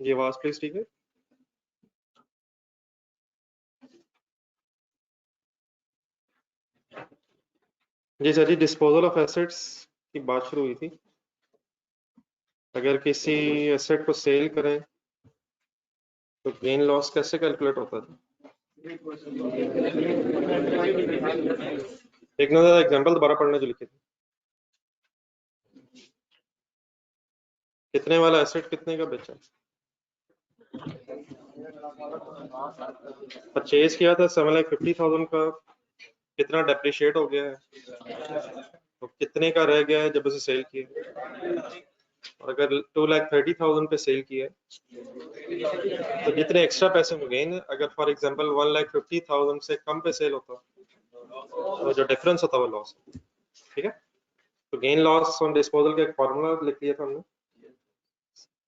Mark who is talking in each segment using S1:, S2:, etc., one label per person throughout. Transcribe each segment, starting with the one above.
S1: ये आवाज प्लीज ठीक है। जी सर जी, डिस्पोजल ऑफ एसेट्स की बात शुरू हुई थी। अगर किसी एसेट को सेल करें तो गेन लॉस कैसे कैलकुलेट होता था? एक नजर एग्जांपल दोबारा पढ़ने जो लिखे थे। कितने वाला एसेट कितने का बेचा? परचेज किया था 7,50,000 का, कितना डेप्रिशिएट हो गया है तो कितने का रह गया है जब उसे सेल किया? और अगर 2,30,000 पे सेल किया है तो जितने एक्स्ट्रा पैसे में गेन है, अगर फॉर एग्जांपल 1,50,000 से कम पे सेल होता तो जो डिफरेंस होता वो लॉस। ठीक है, तो गेन लॉस ऑन डिस्पोजल का एक फॉर्मूला लिख लिया था हमने।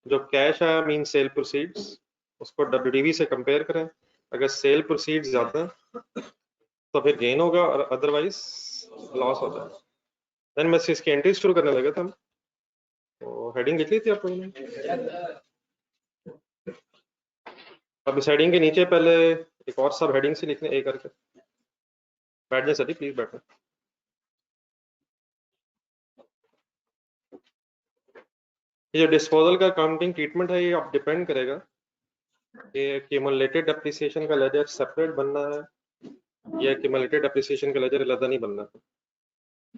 S1: जो कैश आया मीन सेल प्रोसीड्स, उसको WDV से कंपेयर करें। अगर सेल प्रोसीड्स ज्यादा तो फिर गेन होगा और अदरवाइज लॉस हो जाएगा। देन बस इसकी एंट्री शुरू करने लगे थे हम। तो हेडिंग लिख ली थी आप लोगों ने। अब इस हेडिंग के नीचे पहले एक और सब हेडिंग से लिखने ए करके। बैठ जाए सभी प्लीज बैठे। ये जो डिस्पोजल का अकाउंटिंग ट्रीटमेंट है ये आप डिपेंड करेगा कि क्यूमुलेटेड डेप्रिसिएशन का लेजर सेपरेट बनना है या क्यूमुलेटेड डेप्रिसिएशन का लेजर अलग नहीं बनना है।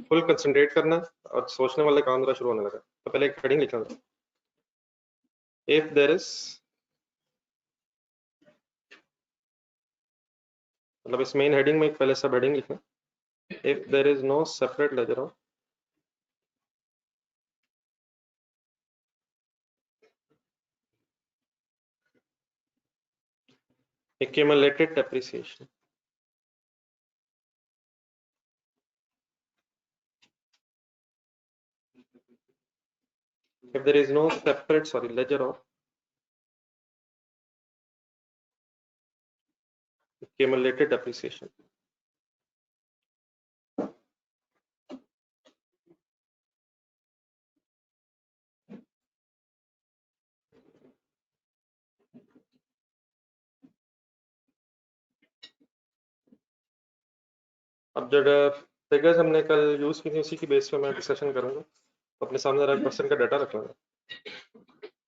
S1: फुल कंसंट्रेट करना और सोचने वाले काम जरा शुरू होने लगा। तो पहले एक हेडिंग लिखना था। इफ देयर इज, मतलब इस मेन हेडिंग में पहले सब हेडिंग लिखना। If there is no separate ledger of accumulated depreciation, if there is no separate ledger of accumulated depreciation, अब जो फिगर्स हमने कल यूज की थी उसी की बेस पे मैं डिस्कशन करूंगा। तो अपने सामने जरा पर्सन का डाटा रख लेंगे।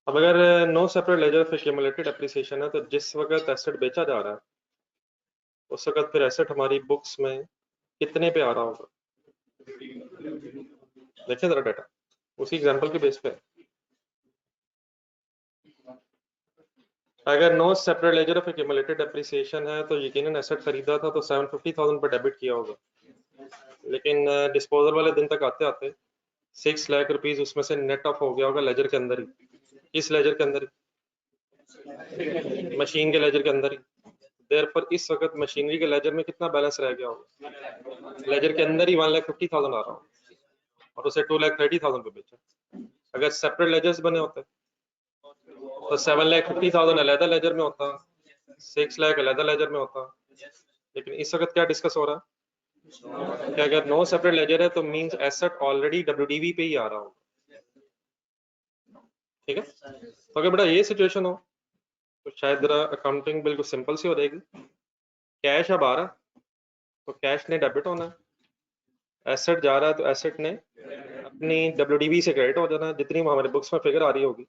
S1: अब अगर no separate ledger of accumulated depreciation है तो जिस वक्त एसेट बेचा जा रहा है उस वक्त फिर एसेट हमारी बुक्स में कितने पे आ रहा होगा? देखिए जरा डाटा उसी एग्जांपल के बेस पे। अगर no separate ledger of accumulated depreciation है तो यकीनन एसेट खरीदा था तो 750,000 पर डेबिट किया होगा, लेकिन डिस्पोजल वाले दिन तक आते आते 6 लाख रुपीज उसमें से नेट ऑफ हो गया होगा लेजर के अंदर ही। इस लेजर के अंदर ही, मशीन के लेजर के अंदर ही। देयरफॉर इस वक्त मशीनरी के लेजर में कितना बैलेंस रह गया होगा? लेजर के अंदर ही 1,50,000 आ रहा हो और उसे 2,30,000 पे बेचा। अगर सेपरेट लेजर्स बने होते तो 7,50,000 अलहदा लेजर में होता, 6 लाख अलहदा लेजर में होता। लेकिन इस वक्त क्या डिस्कस हो रहा है कि अगर नो सेपरेट लेजर है तो मींस एसेट ऑलरेडी WDV पे ही आ रहा हो। ठीक है, तो अगर बेटा ये सिचुएशन हो तो शायद जरा अकाउंटिंग बिल्कुल सिंपल सी हो जाएगी। कैश अब आ रहा तो कैश ने डेबिट होना है, एसेट जा रहा है तो एसेट ने अपनी WDV से क्रेडिट हो जाना है। जितनी हमारे बुक्स में फिगर आ रही होगी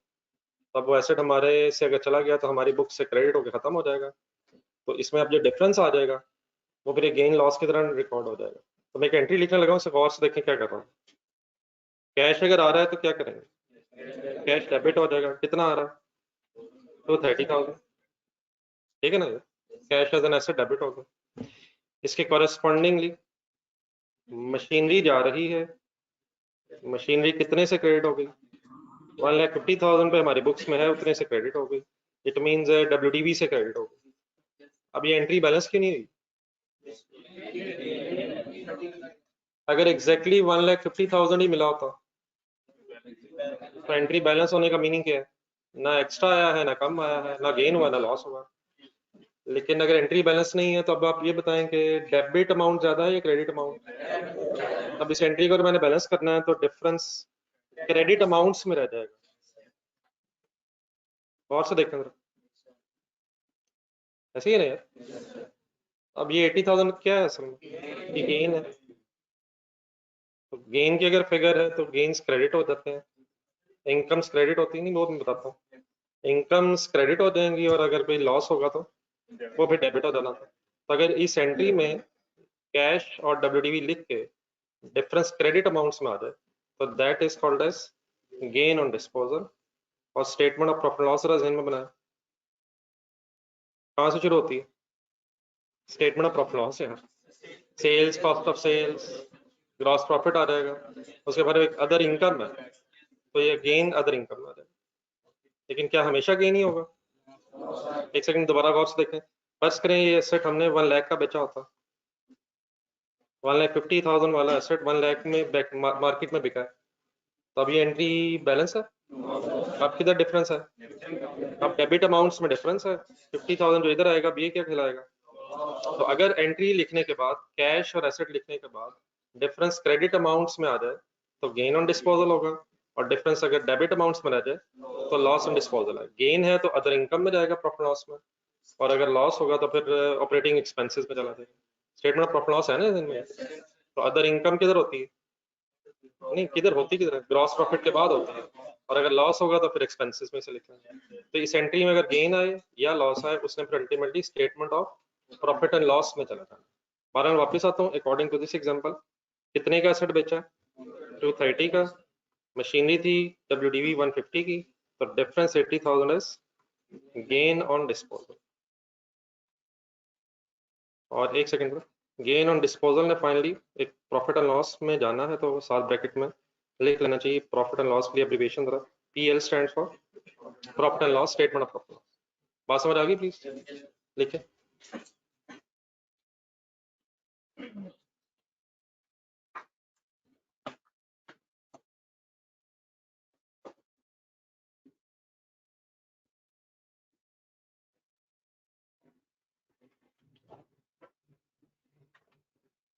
S1: तब वो एसेट हमारे से अगर चला गया तो हमारी बुक से क्रेडिट होकर खत्म हो जाएगा। तो इसमें अब जो डिफरेंस आ जाएगा वो फिर गेन लॉस की तरह रिकॉर्ड हो जाएगा। तो मैं एक एंट्री लिखने लगा हूँ, उसे गौर से देखें क्या कर रहा हूँ। कैश अगर आ रहा है तो क्या करेंगे? कैश डेबिट हो जाएगा। कितना आ रहा है? 230,000। ठीक है ना, cash as an asset debit हो गया। इसके कॉरेस्पॉन्डिंगली मशीनरी जा रही है, मशीनरी कितने से क्रेडिट हो गई? 1,50,000 पे हमारी बुक्स में है, उतने से क्रेडिट हो गई। इट मींस WDV से क्रेडिट हो गई। अब ये एंट्री बैलेंस क्यों नहीं हुई? अगर एग्जैक्टली 1,50,000 ही मिला होता तो एंट्री बैलेंस होने का मीनिंग क्या है? ना एक्स्ट्रा आया है, ना कम आया है, ना गेन हुआ, ना लॉस हुआ। लेकिन अगर एंट्री बैलेंस नहीं है तो अब आप ये बताएं कि डेबिट अमाउंट ज्यादा है या क्रेडिट अमाउंट? अब इस एंट्री को अगर मैंने बैलेंस करना है तो डिफरेंस क्रेडिट अमाउंट्स में रह जाएगा। और से देखें जरा, ऐसे ही है ना यार। अब ये 80,000 क्या है असल में, ये गेन है। तो गेन की अगर फिगर है तो गेन्स क्रेडिट हो जाते हैं, इनकम्स क्रेडिट होती नहीं, वो मैं बताता हूँ। इनकम्स क्रेडिट हो जाएंगी और अगर कोई लॉस होगा तो वो फिर डेबिट हो जाना था। तो अगर इस एंट्री में कैश और डब्ल्यूडीवी लिख के डिफरेंस क्रेडिट अमाउंट्स में आ जाए तो that is called as gain on disposal. और स्टेटमेंट ऑफ प्रॉफिट लॉस जरा में बनाया, कहाँ से शुरू होती है? स्टेटमेंट ऑफ प्रॉफिट लॉस यार, sales, cost of sales, gross profit आ जाएगा, उसके बाद एक अदर इनकम है, तो ये गेन अदर इनकम में आ जाएगा। लेकिन क्या हमेशा गेन ही होगा? एक सेकंड दोबारा गौर से देखें। फर्स्ट करें ये एसेट हमने 1 लाख का बेचा होता, 1,50,000 वाला एसेट 1 लाख में मार्केट में बिका है, तो अब ये एंट्री बैलेंस है। अब किधर डिफरेंस है? अब डेबिट अमाउंट्स में डिफरेंस है, 50,000 जो इधर आएगा, अब ये क्या खिलाएगा? तो अगर एंट्री लिखने के बाद कैश और एसेट लिखने के बाद डिफरेंस क्रेडिट अमाउंट्स में आ जाए तो गेन ऑन डिस्पोजल होगा, और डिफरेंस अगर डेबिट अमाउंट्स में रह जाए तो लॉस ऑन डिस्पोजल है। गेन है तो अदर इनकम में जाएगा प्रॉफिट लॉस में, और अगर लॉस होगा तो फिर ऑपरेटिंग एक्सपेंसेस में चला जाएगा। स्टेटमेंट ऑफ प्रॉफिट लॉस है ना इनमें। तो अदर इनकम किधर होती है? नहीं, किधर होती, किधर? ग्रॉस प्रॉफिट के बाद होती है, और अगर लॉस होगा तो फिर एक्सपेंसेस में से लिखना है। तो इस एंट्री में अगर गेन आए या लॉस आए उसने फिर ultimately statement of profit and loss में चला जाना। बारह में वापस आता हूँ, अकॉर्डिंग टू दिस एग्जांपल कितने का एसेट बेचा है? 230 का। मशीनरी थी WDV 150 की, तो difference 80,000 is gain on disposal. और एक सेकंड, गेन ऑन डिस्पोजल ने फाइनली एक प्रॉफिट एंड लॉस में जाना है, तो साथ ब्रैकेट में लिख लेना चाहिए प्रॉफिट एंड लॉस के लिए एब्रिविएशन जरा, PL stands for profit and loss, statement of profit loss. बात समझ आ गई? प्लीज लिखे।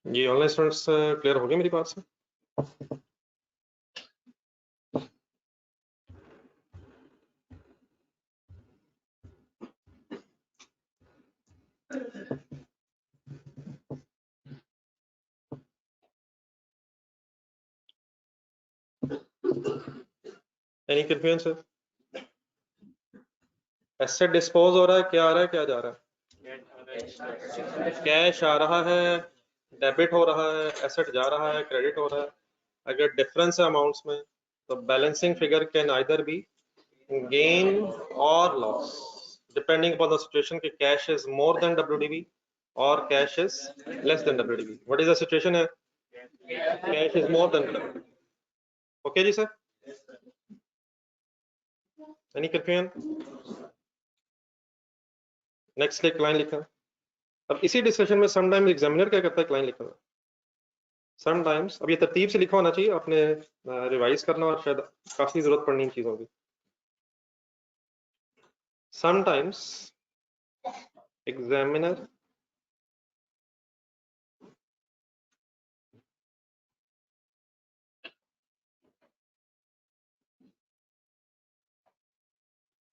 S1: ये ऑनलाइन स्टूडेंट्स क्लियर हो गए मेरी बात से? Any confusion sir? Asset dispose हो रहा है, क्या आ रहा है, क्या जा रहा है? कैश आ रहा है, डेबिट हो रहा है, एसेट जा रहा है, क्रेडिट हो रहा है। अगर डिफरेंस है अमाउंट्स में तो balancing figure can either be gain or loss depending upon the situation कि cash is more than WDV or cash is less than WDV. What is the situation here? Cash is more than WDV. Okay ji sir? Any confusion? Next एक line लिखा। अब इसी discussion में sometimes examiner क्या करता है, line लिखा हुआ समटाइम्स। अब ये तरतीब से लिखा होना चाहिए, आपने रिवाइज करना और शायद काफी जरूरत पड़नी इन चीजों की। Sometimes examiner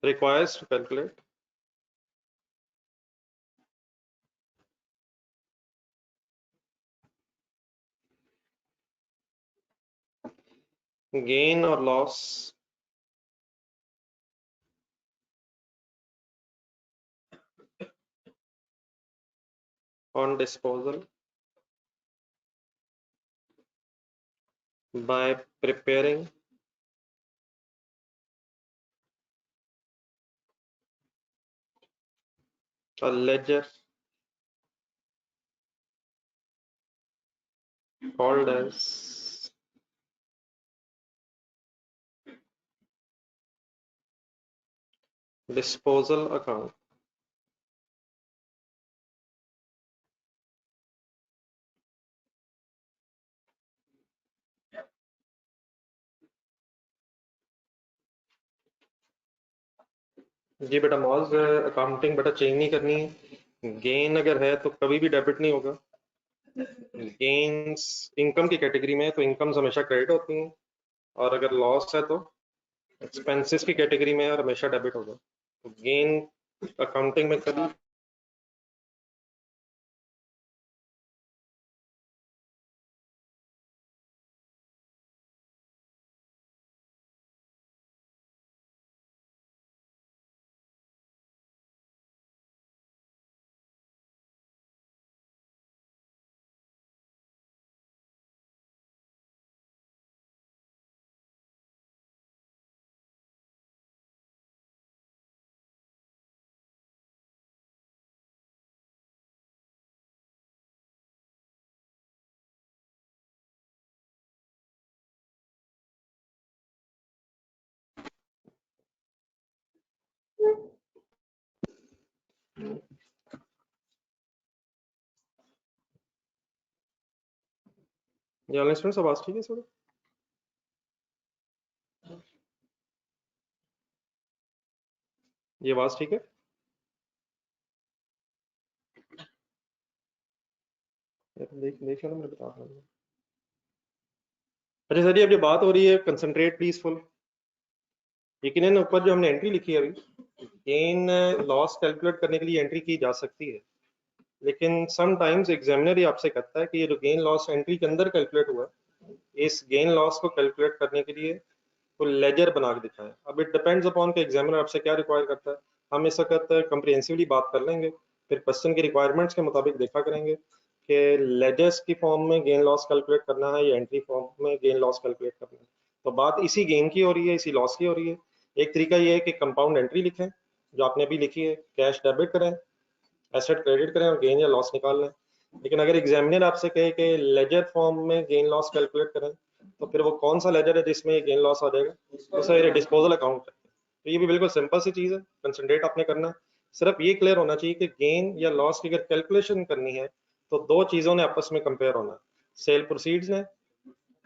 S1: requires to calculate gain or loss on disposal by preparing a ledger called as disposal account. जी बेटा मॉज, अकाउंटिंग बेटा चेंज नहीं करनी है। गेन अगर है तो कभी भी डेबिट नहीं होगा। गेन्स इनकम की कैटेगरी में है तो इनकम्स हमेशा क्रेडिट होती हैं, और अगर लॉस है तो एक्सपेंसेस की कैटेगरी में है और हमेशा डेबिट होगा। तो गेन अकाउंटिंग में कभी ये ऑनलाइन स्टूडेंट्स आवाज ठीक है सर? ये आवाज ठीक है? देख देख लो, मैं बता रहा हूँ। अच्छा सर, अब जो बात हो रही है, कंसंट्रेट प्लीज फुल। यकीनन ऊपर जो हमने एंट्री लिखी है अभी, गेन लॉस कैलकुलेट करने के लिए एंट्री की जा सकती है, लेकिन सम टाइम्स एग्जामिनर ही आपसे कहता है कि ये जो गेन लॉस एंट्री के अंदर कैलकुलेट हुआ है, इस गेन लॉस को कैलकुलेट करने के लिए तो लेजर बना के दिखाएं। अब इट डिपेंड्स अपॉन कि एग्जामिनर आपसे क्या रिक्वायर करता है। हम इस वक्त कंप्रिहेंसिवली बात कर लेंगे, फिर क्वेश्चन की रिक्वायरमेंट्स के मुताबिक देखा करेंगे कि लेजर्स की फॉर्म में गेन लॉस कैलकुलेट करना है या एंट्री फॉर्म में गेन लॉस कैलकुलेट करना है। तो बात इसी गेन की हो रही है, इसी लॉस की हो रही है। एक तरीका ये है कि कंपाउंड एंट्री लिखें, जो आपने अभी लिखी है, कैश डेबिट करें, एसेट क्रेडिट करें और गेन या लॉस निकाल लें। लेकिन अगर एग्जामिनर आपसे कहे कि लेजर फॉर्म में गेन लॉस कैलकुलेट करें, तो फिर वो कौन सा लेजर है जिसमें ये गेन लॉस आ जाएगा? तो सर डिस्पोजल अकाउंट है। तो ये भी बिल्कुल सिंपल सी चीज़ है, कंसंट्रेट आपने करना है। सिर्फ ये क्लियर होना चाहिए कि गेन या लॉस की अगर कैलकुलेशन करनी है तो दो चीज़ों ने आपस में कंपेयर होना है, सेल प्रोसीड्स ने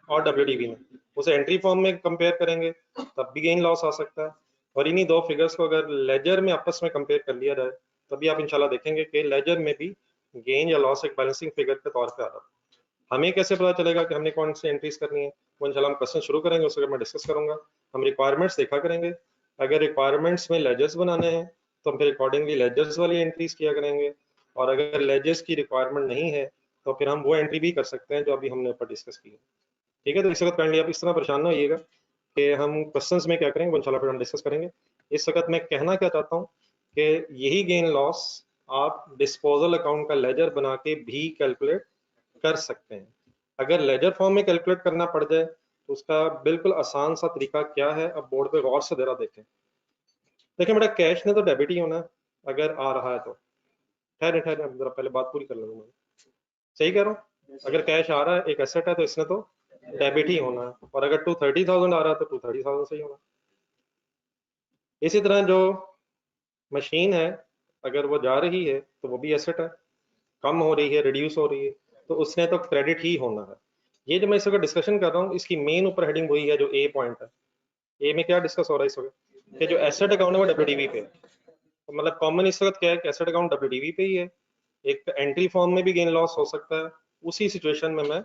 S1: और डब्ल्यूडीवी ने। उसे एंट्री फॉर्म में कंपेयर करेंगे तब भी गेन लॉस आ सकता है, और इन्हीं दो फिगर्स को अगर लेजर में आपस में कंपेयर कर लिया जाए तभी आप इंशाल्लाह देखेंगे कि लेजर में भी गेन या लॉस एक बैलेंसिंग फिगर के तौर पे आ रहा है। हमें कैसे पता चलेगा कि हमने कौन सी एंट्रीज करनी है? वो इंशाल्लाह हम क्वेश्चन शुरू करेंगे, उसके मैं डिस्कस करूंगा। हम रिक्वायरमेंट्स देखा करेंगे, अगर रिक्वायरमेंट्स में लेजर्स बनाने हैं तो हम फिर अकॉर्डिंगली लेजर्स वाली एंट्रीज किया करेंगे, और अगर लेजर्स की रिक्वायरमेंट नहीं है तो फिर हम वो एंट्री भी कर सकते हैं जो अभी हमने ऊपर डिस्कस की है। ठीक है, तो इस वक्त काइंडली आप इस तरह परेशान ना होइएगा कि हम क्वेश्चंस में क्या करेंगे, वो इंशाल्लाह फिर हम डिस्कस करेंगे। इस वक्त मैं कहना क्या चाहता हूँ कि यही गेन लॉस आप डिस्पोजल अकाउंट का लेजर बना के भी कैलकुलेट कर सकते हैं। अगर लेजर फॉर्म में कैलकुलेट करना पड़ जाए तो उसका बिल्कुल आसान सा तरीका क्या है, अब बोर्ड पे गौर से जरा देखें। देखें बेटा, कैश ने तो डेबिट ही होना है अगर आ रहा है तो। ठहरे ठहरे, जरा पहले बात पूरी कर लूंगा मैं। सही कह रहा हूँ? अगर कैश आ रहा है, एक एसेट है, तो इसने तो डेबिट ही होना है, और अगर 230,000 आ रहा है तो 230,000 सही होना। इसी तरह जो मशीन है, अगर वो जा रही है तो वो भी एसेट है, कम हो रही है, रिड्यूस हो रही है, तो उसने तो क्रेडिट ही होना है। ये जो मैं इस वक्त डिस्कशन कर रहा हूँ, इसकी मेन ऊपर हेडिंग वही है जो ए पॉइंट है। ए में क्या डिस्कस हो रहा है इस वक्त कि जो एसेट अकाउंट है वो डब्ल्यूडीवी पे है। तो मतलब कॉमन इस वक्त क्या है कि एसेट अकाउंट डब्ल्यूडीवी पे ही है। एक एंट्री फॉर्म में भी गेन लॉस हो सकता है, उसी सिचुएशन में मैं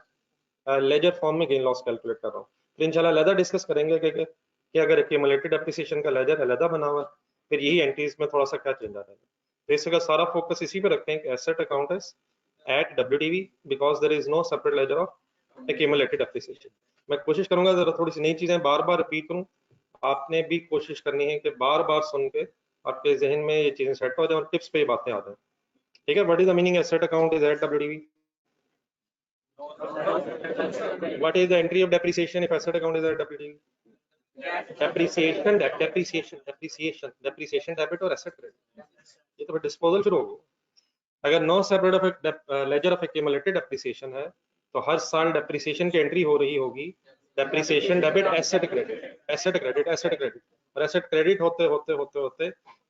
S1: लेजर फॉर्म में गेन लॉस कैलकुलेट कर रहा हूँ। तो इंशाल्लाह अलग डिस्कस करेंगे कि अगर एक्यूमुलेटेड एप्रिसिएशन का लेजर अलग बना हुआ फिर यही एंट्रीज में थोड़ा सा क्या चेंज आ जाएगा। तो इस वक्त सारा फोकस इसी पे रखते हैं कि asset account is at WDV because there is no separate ledger of accumulated appreciation. मैं कोशिश करूंगा जरा थोड़ी सी नई चीजें बार बार रिपीट करूं, आपने भी कोशिश करनी है कि बार बार सुन के आपके जहन में ये चीजें सेट हो जाए और टिप्स पे ये बातें आ जाए। ठीक है, what is the meaning asset account is at WDV? What is the entry of depreciation if asset account is at WDV? Depreciation debit और asset credit, ये तो फिर डिस्पोजल शुरू हो गया। अगर no separate of ledger of accumulated depreciation है तो हर साल डेप्रिसिएशन की एंट्री हो रही होगी, depreciation debit asset credit, asset credit, asset credit, और एसेट क्रेडिट होते होते होते होते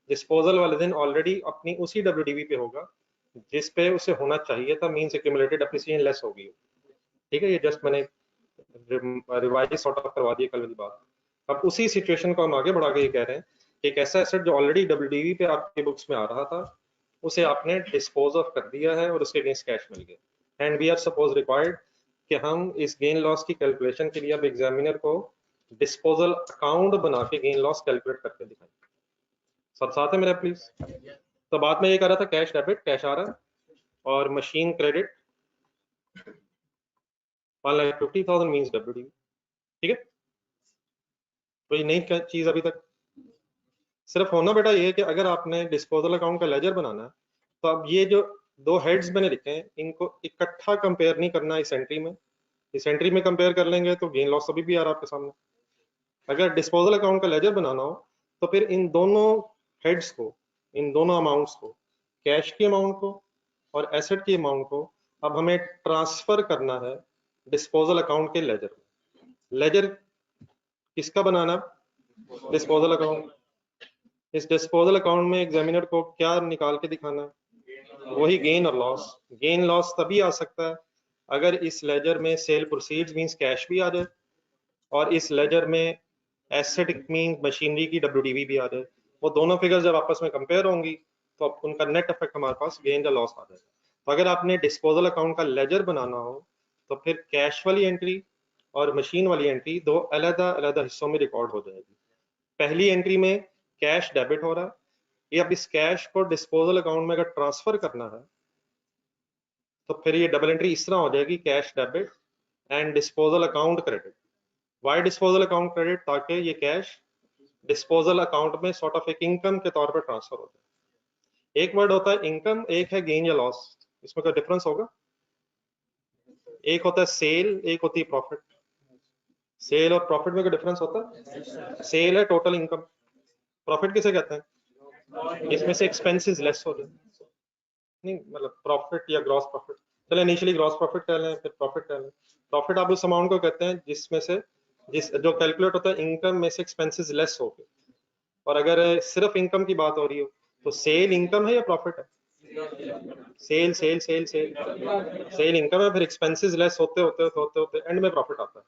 S1: डिस्पोजल वाले दिन ऑलरेडी अपनी उसी डब्ल्यूडीवी पे होगा जिस पे उसे होना चाहिए था, मींस एक्यूमुलेटेड डेप्रिसिएशन लेस होगी। ठीक है, ये जस्ट मैंने रिवाइज सॉर्ट ऑफ करवा दिया कल वाली बात। अब उसी सिचुएशन को हम आगे बढ़ा के ये कह रहे हैं कि एक ऐसा एसेट जो ऑलरेडी डब्ल्यूडीवी पे आपके बुक्स में आ रहा था, उसे आपने डिस्पोज ऑफ कर दिया है और उसके अगेंस्ट कैश मिल गया, and we are suppose required कि हम इस गेन लॉस की कैलकुलेशन के लिए अब एग्जामिनर को डिस्पोजल अकाउंट बना के गेन लॉस कैलकुलेट करके दिखाएं। सब साथ है मेरा प्लीज। तो बात में ये कर रहा था कैश डेबिट, कैश आ रहा है, और मशीन क्रेडिट 1,50,000 मीन्स WDV। ठीक है, कोई नई चीज अभी तक? सिर्फ होना बेटा ये है कि अगर आपने डिस्पोजल अकाउंट का लेजर बनाना है तो अब ये जो दो हेड्स मैंने लिखे हैं इनको इकट्ठा कंपेयर नहीं करना इस एंट्री में। इस एंट्री में कंपेयर कर लेंगे तो गेन लॉस अभी भी आ रहा है आपके सामने। अगर डिस्पोजल अकाउंट का लेजर बनाना हो तो फिर इन दोनों हेड्स को, इन दोनों अमाउंट्स को, कैश की अमाउंट को और एसेट की अमाउंट को अब हमें ट्रांसफर करना है डिस्पोजल अकाउंट के लेजर में। लेजर किसका बनाना? Disposal account. इस डिस्पोजल अकाउंट में एग्जामिनर को क्या निकाल के दिखाना है? वही गेन और लॉस। गेन लॉस तभी आ सकता है अगर इस लेजर में सेल प्रोसीड्स मींस कैश भी आ जाए और इस लेजर में एसेट मींस मशीनरी की WDV भी आ जाए। वो दोनों फिगर्स जब आपस में कंपेयर होंगी तो उनका नेट इफेक्ट हमारे पास गेन या लॉस आ जाएगा। तो अगर आपने डिस्पोजल अकाउंट का लेजर बनाना हो तो फिर कैश वाली एंट्री और मशीन वाली एंट्री दो अलग-अलग हिस्सों में रिकॉर्ड हो जाएगी। पहली एंट्री में कैश डेबिट हो रहा है, ये अब इस कैश को डिस्पोजल अकाउंट में अगर ट्रांसफर करना है तो फिर ये डबल एंट्री इस तरह हो जाएगी, cash debit and disposal account credit. Why disposal account credit? ताकि ये कैश डिस्पोजल अकाउंट में सॉर्ट ऑफ एक इनकम के तौर पर ट्रांसफर हो जाए। एक वर्ड होता है इनकम, एक है गेन या लॉस। इसमें कोई डिफरेंस होगा? एक होता है सेल, एक होती है प्रॉफिट। सेल और प्रॉफिट में कोई डिफरेंस होता है? सेल है टोटल इनकम, प्रॉफिट किसे कहते हैं? इसमें से एक्सपेंसेस लेस हो जाए, नहीं मतलब प्रॉफिट या ग्रॉस प्रॉफिट। चलो इनिशियली ग्रॉस प्रॉफिट कह लें, फिर प्रॉफिट कह लें। प्रॉफिट आप उस अमाउंट को कहते हैं जिसमें से जो कैलकुलेट होता है इनकम में से एक्सपेंसेस लेस हो गए। और अगर सिर्फ इनकम की बात हो रही हो तो सेल इनकम है या प्रॉफिट है? Sale sale sale sale sale income है, फिर एक्सपेंसेस लेस होते होते होते होते होते एंड में प्रॉफिट आता है।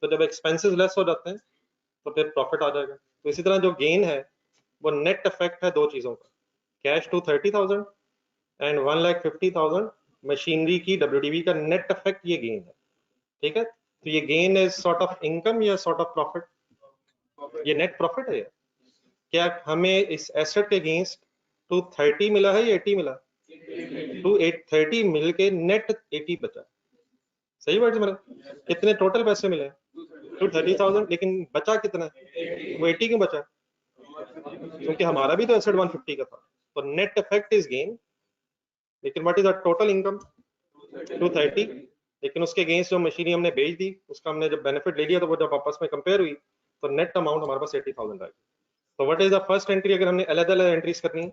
S1: तो जब एक्सपेंसेस लेस हो जाते हैं तो फिर प्रॉफिट आ जाएगा। तो इसी तरह जो गेन है वो नेट इफेक्ट है दो चीजों का, कैश 230,000 एंड 1,50,000 मशीनरी की WDV का नेट इफेक्ट ये गेन है। ठीक है, तो ये gain is sort of income या सॉर्ट ऑफ प्रॉफिट? ये नेट प्रॉफिट है। क्या हमें इस एसेट के अगेंस्ट 230 मिला है या 80 मिला? 230 मिल के नेट 80 बचा। सही बात है मेरा? कितने टोटल पैसे मिले? 230,000, लेकिन बचा कितना? वो 80 क्यों बचा? क्योंकि हमारा भी तो एसेट 150 का था। तो नेट इफेक्ट इज गेन, लेकिन what is the total income? 230, लेकिन उसके अगेंस्ट जो मशीनरी हमने बेच दी उसका हमने जब बेनिफिट ले लिया तो वो जब आपस में कंपेयर हुई तो नेट अमाउंट हमारे पास 80,000 आएगी। तो what is the first entry? अगर हमने अलग अलग एंट्रीज करनी है,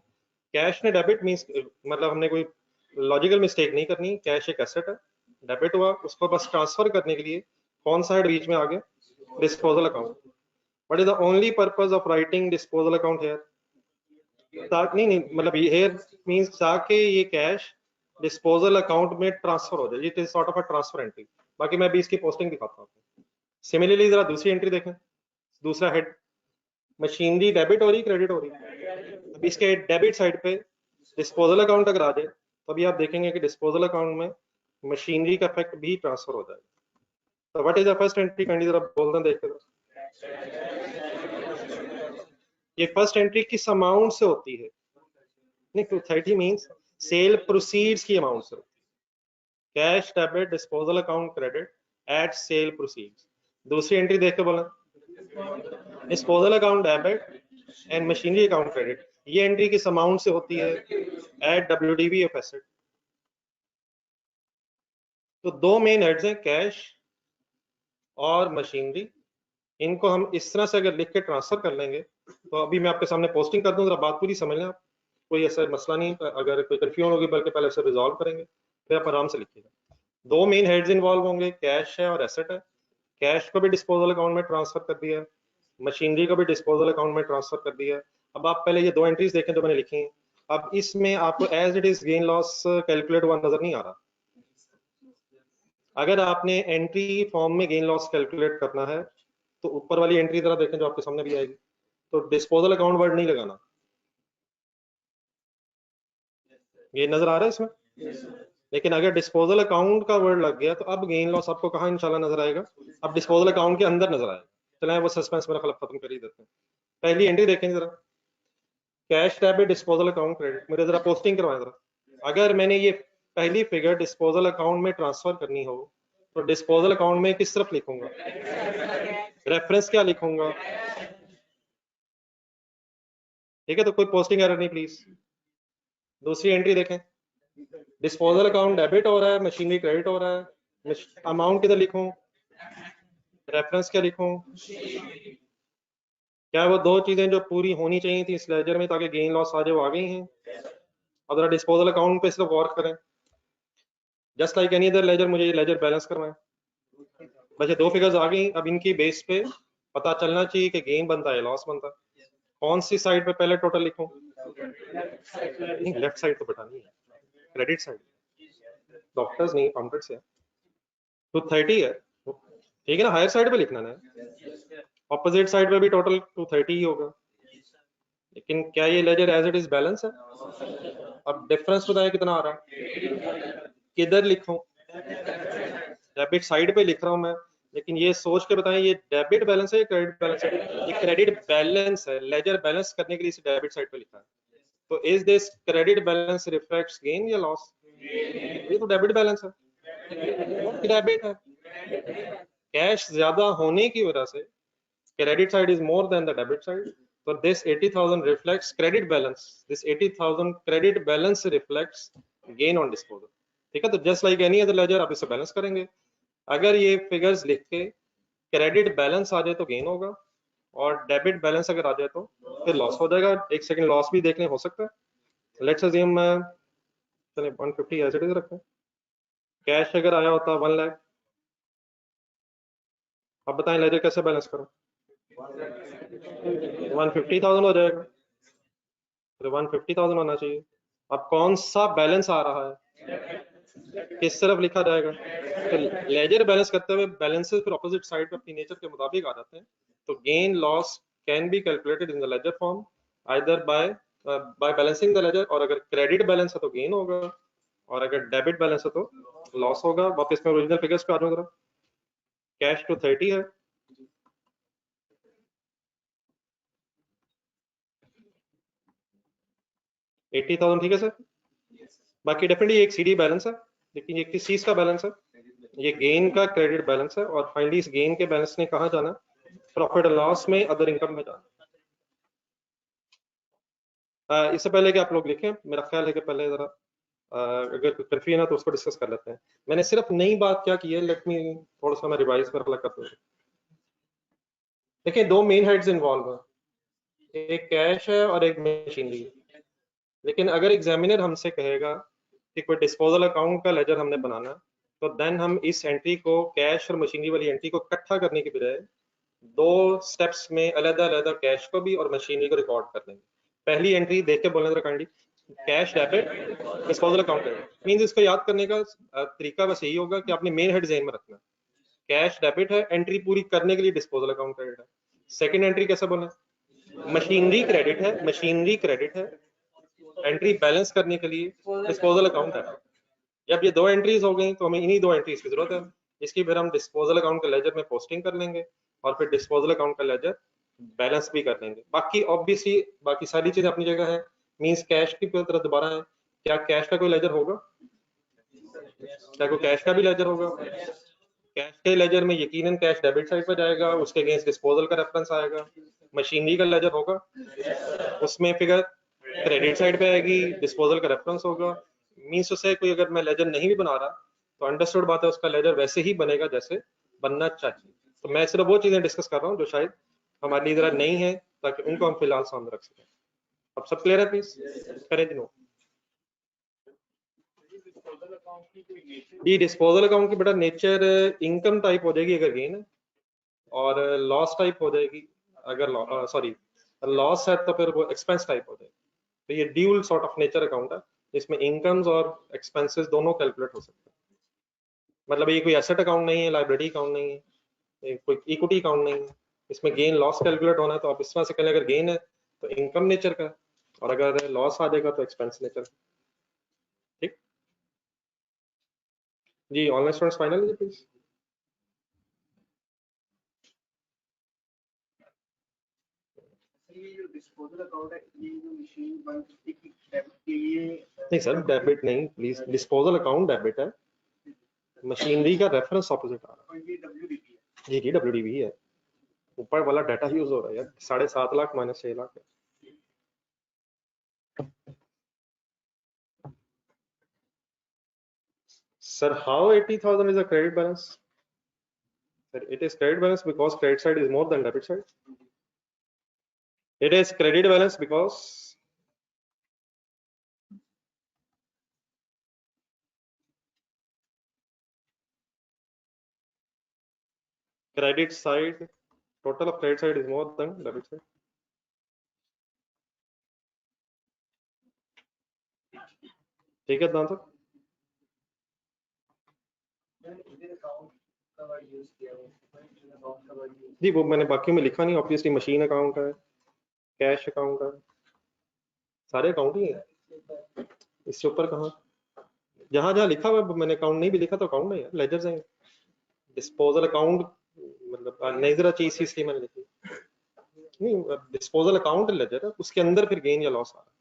S1: कैश ने डेबिट मींस मतलब हमने कोई लॉजिकल मिस्टेक नहीं करनी। कैश एक एसेट है, डेबिट हुआ, उसको बस ट्रांसफर करने के लिए कौन सा हेड बीच में आ गया? Disposal account. What is the only purpose of writing disposal account here? नहीं मतलब हियर मींस ताकि ये कैश डिस्पोजल अकाउंट में ट्रांसफर हो जाए। It is sort of a transfer entry. बाकी मैं भी इसकी पोस्टिंग दिखाता हूँ। सिमिलरली जरा दूसरी एंट्री देखें, दूसरा हेड मशीनरी डेबिट हो रही क्रेडिट हो रही? अब इसके डेबिट साइड पे डिस्पोजल अकाउंट अगर आ जाए तो अभी आप देखेंगे कि डिस्पोजल अकाउंट में मशीनरी का इफेक्ट भी ट्रांसफर हो जाएगा। तो what is the first entry? Candy जरा बोलना देखते हो। ये फर्स्ट एंट्री किस अमाउंट से होती है? नहीं 230 मींस सेल प्रोसीड्स की अमाउंट से होती है। Cash debit disposal account credit at sale proceeds. दूसरी एंट्री देख के बोला, disposal account debit and machinery account credit. ये एंट्री किस अमाउंट से होती है? At WDV of asset. तो दो मेन हेड्स हैं, कैश और मशीनरी। इनको हम इस तरह से अगर लिख के ट्रांसफर कर लेंगे तो अभी मैं आपके सामने पोस्टिंग कर दूं, जरा बात पूरी समझ लें आप। कोई ऐसा मसला नहीं, अगर कोई कंफ्यूजन होगी बल्कि पहले उसे रिजॉल्व करेंगे, फिर आप आराम से लिखिएगा। दो मेन हेड्स इन्वॉल्व होंगे, कैश है और एसेट है। कैश को भी डिस्पोजल अकाउंट में ट्रांसफर कर दिया, मशीनरी को भी डिस्पोजल अकाउंट में ट्रांसफर कर दिया। अब आप पहले ये दो एंट्रीज देखें जो मैंने लिखी हैं। अब इसमें आपको as it is gain loss calculate हुआ नजर नहीं आ रहा। अगर आपने एंट्री फॉर्म में गेन लॉस कैलकुलेट करना है तो ऊपर वाली एंट्री जरा देखें जो आपके सामने भी आएगी। तो डिस्पोजल अकाउंट वर्ड नहीं लगाना, ये नजर आ रहा है इसमें। लेकिन अगर डिस्पोजल अकाउंट का वर्ड लग गया तो अब गेन लॉस आपको कहाँ इंशाल्लाह नजर आएगा? अब डिस्पोजल अकाउंट के अंदर नजर आएगा। चलें वो सस्पेंस मेरा खत्म कर ही देते हैं। पहली एंट्री देखें जरा, cash debit disposal account credit, मेरे जरा पोस्टिंग करवाएं जरा। अगर मैंने ये पहली फिगर डिस्पोजल अकाउंट में ट्रांसफर करनी हो तो डिस्पोजल अकाउंट में किस तरफ लिखूंगा, रेफरेंस क्या लिखूंगा? ठीक है, तो कोई पोस्टिंग एरर नहीं प्लीज। दूसरी एंट्री देखें, डिस्पोजल अकाउंट डेबिट हो रहा है, मशीनरी क्रेडिट हो रहा है, अमाउंट किधर लिखूं, रेफरेंस क्या लिखूं? क्या वो दो चीजें जो पूरी होनी चाहिए थी इस लेजर में ताकि गेन लॉस आ जाए वो आ गई हैं? अब जरा डिस्पोजल अकाउंट पे सिर्फ वर्क करें, just like any other ledger, मुझे ये लेजर बैलेंस करवाएं। बस ये दो फिगर्स आ गई, अब इनकी बेस पे पता चलना चाहिए कि गेन बनता है लॉस बनता है। कौन सी साइड पे पहले टोटल लिखूं? नहीं, लेफ्ट साइड तो बतानी है, क्रेडिट साइड, डॉक्टर्स नहीं अकाउंटेंट्स है। 230 है, ठीक है ना, हायर साइड पे लिखना है, ऑपोजिट साइड पे भी टोटल 230 ही होगा। लेकिन क्या ये ledger as it is balance है? अब डिफरेंस बताएं कितना आ रहा है, किधर लिखूं? डेबिट साइड पे लिख रहा हूं मैं, लेकिन ये सोच के बताएं ये डेबिट बैलेंस है या क्रेडिट बैलेंस है? ये क्रेडिट बैलेंस है, लेजर बैलेंस करने के लिए इसे डेबिट साइड पे लिखा है। तो is this credit balance reflects gain या लॉस? ये तो डेबिट बैलेंस है, डेबिट है। कैश ज्यादा होने की वजह से credit side is more than the debit side, so this 80,000 reflects credit balance, this 80,000 credit balance reflects gain on disposal। ठीक है, तो just like any other ledger आप इसे बैलेंस करेंगे। अगर ये फिगर्स लिख के क्रेडिट बैलेंस आ जाए तो गेन होगा, और डेबिट बैलेंस अगर आ जाए तो फिर लॉस हो जाएगा। एक सेकंड लॉस भी देखने हो सकता है। लेट्स अज्यूम चलिए 150 एज इट इज रखें। कैश अगर आया होता 1 लाख, अब बताएं लेजर कैसे बैलेंस करूं? 150,000 हो जाएगा, तो 150,000 होना चाहिए। अब कौन सा बैलेंस आ रहा है, किस तरफ लिखा जाएगा? तो लेजर बैलेंस करते हुए बैलेंसेस फिर ऑपोजिट साइड पे अपनी नेचर के मुताबिक आ जाते हैं। तो gain loss can be calculated in the ledger form either by balancing the ledger, और अगर क्रेडिट बैलेंस है तो गेन होगा, और अगर डेबिट बैलेंस है तो लॉस होगा। वापस में ओरिजिनल फिगर्स पे आ जाऊं जरा। कैश तो 30 है, $80,000, ठीक है सर। बाकी डेफिनेटली एक सीडी बैलेंस है, लेकिन ये किस चीज का बैलेंस है? ये गेन का क्रेडिट बैलेंस है, और फाइनली इस गेन के बैलेंस ने कहा जाना, प्रॉफिट और लॉस में, अदर इनकम में जाना। इससे पहले कि आप लोग लिखें, मेरा ख्याल है कि पहले जरा अगर कोई कंफ्यूजन है तो उसको डिस्कस कर लेते हैं। मैंने सिर्फ नई बात क्या की है, लेट मी थोड़ा सा मैं रिवाइज कर कर दूं। देखिए दो मेन हेड्स इन्वॉल्व है, एक कैश है और एक मशीनरी। लेकिन अगर एग्जामिनर हमसे कहेगा कि कोई डिस्पोजल अकाउंट का लेजर हमने बनाना, तो देन हम इस एंट्री को, कैश और मशीनरी वाली एंट्री को इकट्ठा करने की बजाय दो स्टेप्स में अलग अलग कैश को भी और मशीनरी को रिकॉर्ड कर लेंगे। पहली एंट्री देख के बोलने kindly, cash debit disposal account debit means इसको याद करने का तरीका बस यही होगा कि आपने मेन हेड ज़हन में रखना है। कैश डेबिट है, एंट्री पूरी करने के लिए डिस्पोजल अकाउंट क्रेडिट है। सेकंड एंट्री कैसे बोले, मशीनरी क्रेडिट है, मशीनरी क्रेडिट है, एंट्री बैलेंस करने के लिए डिस्पोजल अकाउंट है। जब ये दो एंट्रीज हो गई तो हमें इन्हीं दो एंट्रीज की जरूरत है। इसकी फिर हम डिस्पोजल अकाउंट के लेजर में पोस्टिंग कर लेंगे, और फिर डिस्पोजल अकाउंट का लेजर बैलेंस भी कर लेंगे। बाकी ऑब्वियसली बाकी सारी चीजें अपनी जगह है। मींस कैश की तरफ दोबारा है, क्या कैश का कोई लेजर होगा? क्या कोई कैश का भी लेजर होगा? कैश के लेजर में यकीनन कैश डेबिट साइड पर जाएगा, उसके अगेंस्ट डिस्पोजल का रेफरेंस आएगा। मशीनरी का लेजर होगा, उसमें फिगर क्रेडिट साइड पे आएगी, डिस्पोजल का रेफरेंस होगा। मींस उसे कोई अगर मैं लेजर नहीं भी बना रहा तो अंडरस्टूड बात है, उसका लेजर वैसे ही बनेगा जैसे बनना चाहिए। तो मैं सिर्फ वो चीजें डिस्कस कर रहा हूँ जो शायद हमारे लिए जरा नहीं है, ताकि उनको हम फिलहाल सामने रख सकें। अब सब क्लियर है प्लीज? करें नो जी, डिस्पोजल अकाउंट की बेटा नेचर इनकम टाइप हो जाएगी अगर गेन है, और लॉस टाइप हो जाएगी अगर सॉरी लॉस है तो फिर वो एक्सपेंस टाइप हो जाएगी। तो ये dual sort of nature account है, जिसमें इनकम्स और एक्सपेंसेस दोनों कैलकुलेट हो सकते हैं। मतलब ये कोई एसेट अकाउंट नहीं है, लाइबिलिटी अकाउंट नहीं है, ये कोई इक्विटी अकाउंट नहीं है। इसमें गेन लॉस कैलकुलेट होना है, तो आप इस तरह से कहें, अगर गेन है तो इनकम नेचर का, और अगर लॉस आ जाएगा तो एक्सपेंस नेचर का। ठीक जी, online students final please.
S2: Disposal account है, ये जो मशीन 150 की डेबिट के लिए
S1: नहीं सर, डेबिट नहीं प्लीज, डिस्पोजल अकाउंट डेबिट है, मशीनरी का रेफरेंस ऑपोजिट आ रहा
S2: और ये WDP है।
S1: है। जी WDV है, ऊपर वाला डाटा यूज हो रहा है यार, 7.5 लाख माइनस 6 लाख है। Sir, how 80,000 is a credit balance? Sir, it is credit balance because credit side is more than debit side. It is credit balance because credit side, total of credit side is more than debit side. ठीक है दान sir? जी वो मैंने बाकी में लिखा नहीं, obviously machine account है, कैश अकाउंट है, सारे अकाउंट ही है। इससे ऊपर कहाँ, जहां जहां लिखा हुआ मैंने अकाउंट नहीं भी लिखा तो अकाउंट नहीं है, लेजर्स हैं। डिस्पोजल अकाउंट मतलब नहीं जरा चीज इसलिए मैंने लिखी नहीं, डिस्पोजल अकाउंट लेजर है, उसके अंदर फिर गेन या लॉस आ रहा है।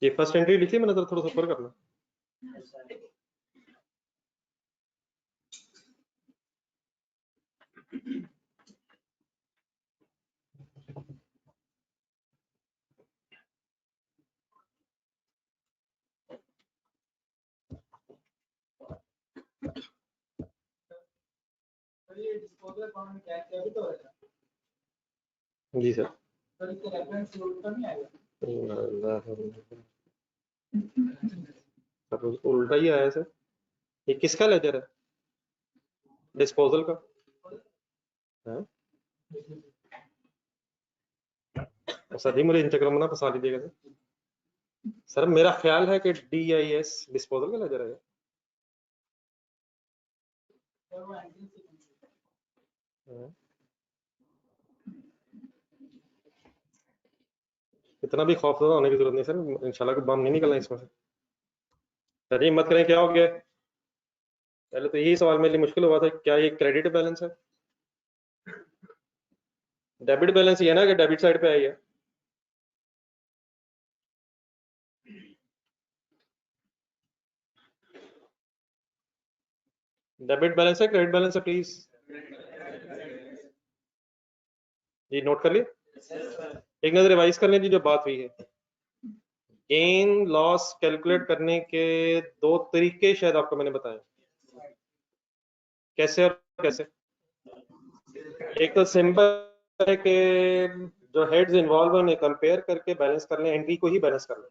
S1: ये फर्स्ट एंट्री लिखी मैंने, थोड़ा सा ऊपर करना।
S2: ये डिस्पोजल अकाउंट में क्या क्या भी तो है
S1: जी सर।
S2: सर, इसका रेफरेंस उल्टा नहीं आएगा?
S1: अब उल्टा ही आया सर। ये किसका लेजर है? डिस्पोजल का है? सर जी मुझे इंस्टाग्राम ना फंसा लीजिएगा सर। सर मेरा ख्याल है कि DIS डिस्पोजल का लेजर है। इतना भी खौफजदा होने की जरूरत नहीं सर, इंशाल्लाह बम नहीं निकलना इसमें से। सर जी मत करें, क्या हो गया? पहले तो यही सवाल मेरे लिए मुश्किल हुआ था, क्या ये क्रेडिट बैलेंस है? डेबिट बैलेंस ये है ना कि डेबिट साइड पे आई है। डेबिट बैलेंस है क्रेडिट बैलेंस है प्लीज? जी नोट कर लिए? एक नजर रिवाइज करने की जो बात हुई है, गेन लॉस कैलकुलेट करने के दो तरीके शायद आपको मैंने बताए, कैसे और कैसे। एक तो सिंपल है कि जो हेड्स इन्वॉल्व है उन्हें कंपेयर करके बैलेंस कर लें, एंट्री को ही बैलेंस कर लें,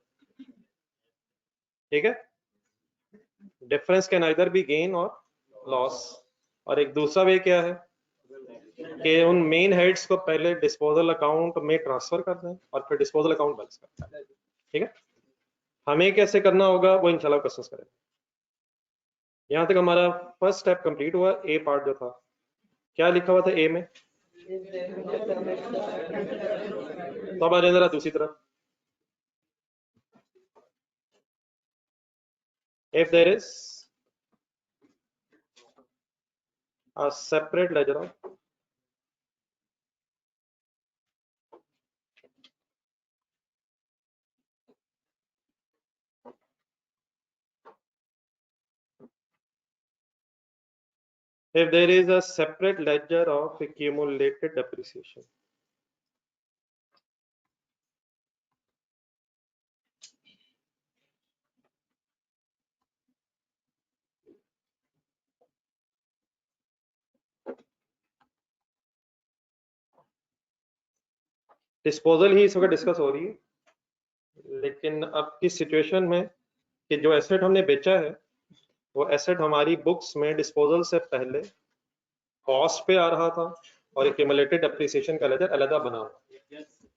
S1: ठीक है। Difference can either be gain और लॉस। और एक दूसरा वे क्या है कि उन मेन हेड्स को पहले डिस्पोजल अकाउंट में ट्रांसफर कर दें और फिर डिस्पोजल अकाउंट बैलेंस कर दें, ठीक है। हमें कैसे करना होगा वो इंशाल्लाह क्वेश्चंस करेंगे। यहाँ तक हमारा फर्स्ट स्टेप कंप्लीट हुआ। ए पार्ट जो था, क्या लिखा हुआ था ए में? तो अब आ जाए जरा दूसरी तरफ। If there is a separate ledger of if there is a separate ledger of accumulated depreciation, disposal ही इस वक्त डिस्कस हो रही है, लेकिन अब की सिचुएशन में कि जो एसेट हमने बेचा है वो एसेट हमारी बुक्स में डिस्पोजल से पहले कॉस्ट पे आ रहा था और एक्यूमुलेटेड डेप्रिसिएशन का लेजर अलग बना हुआ,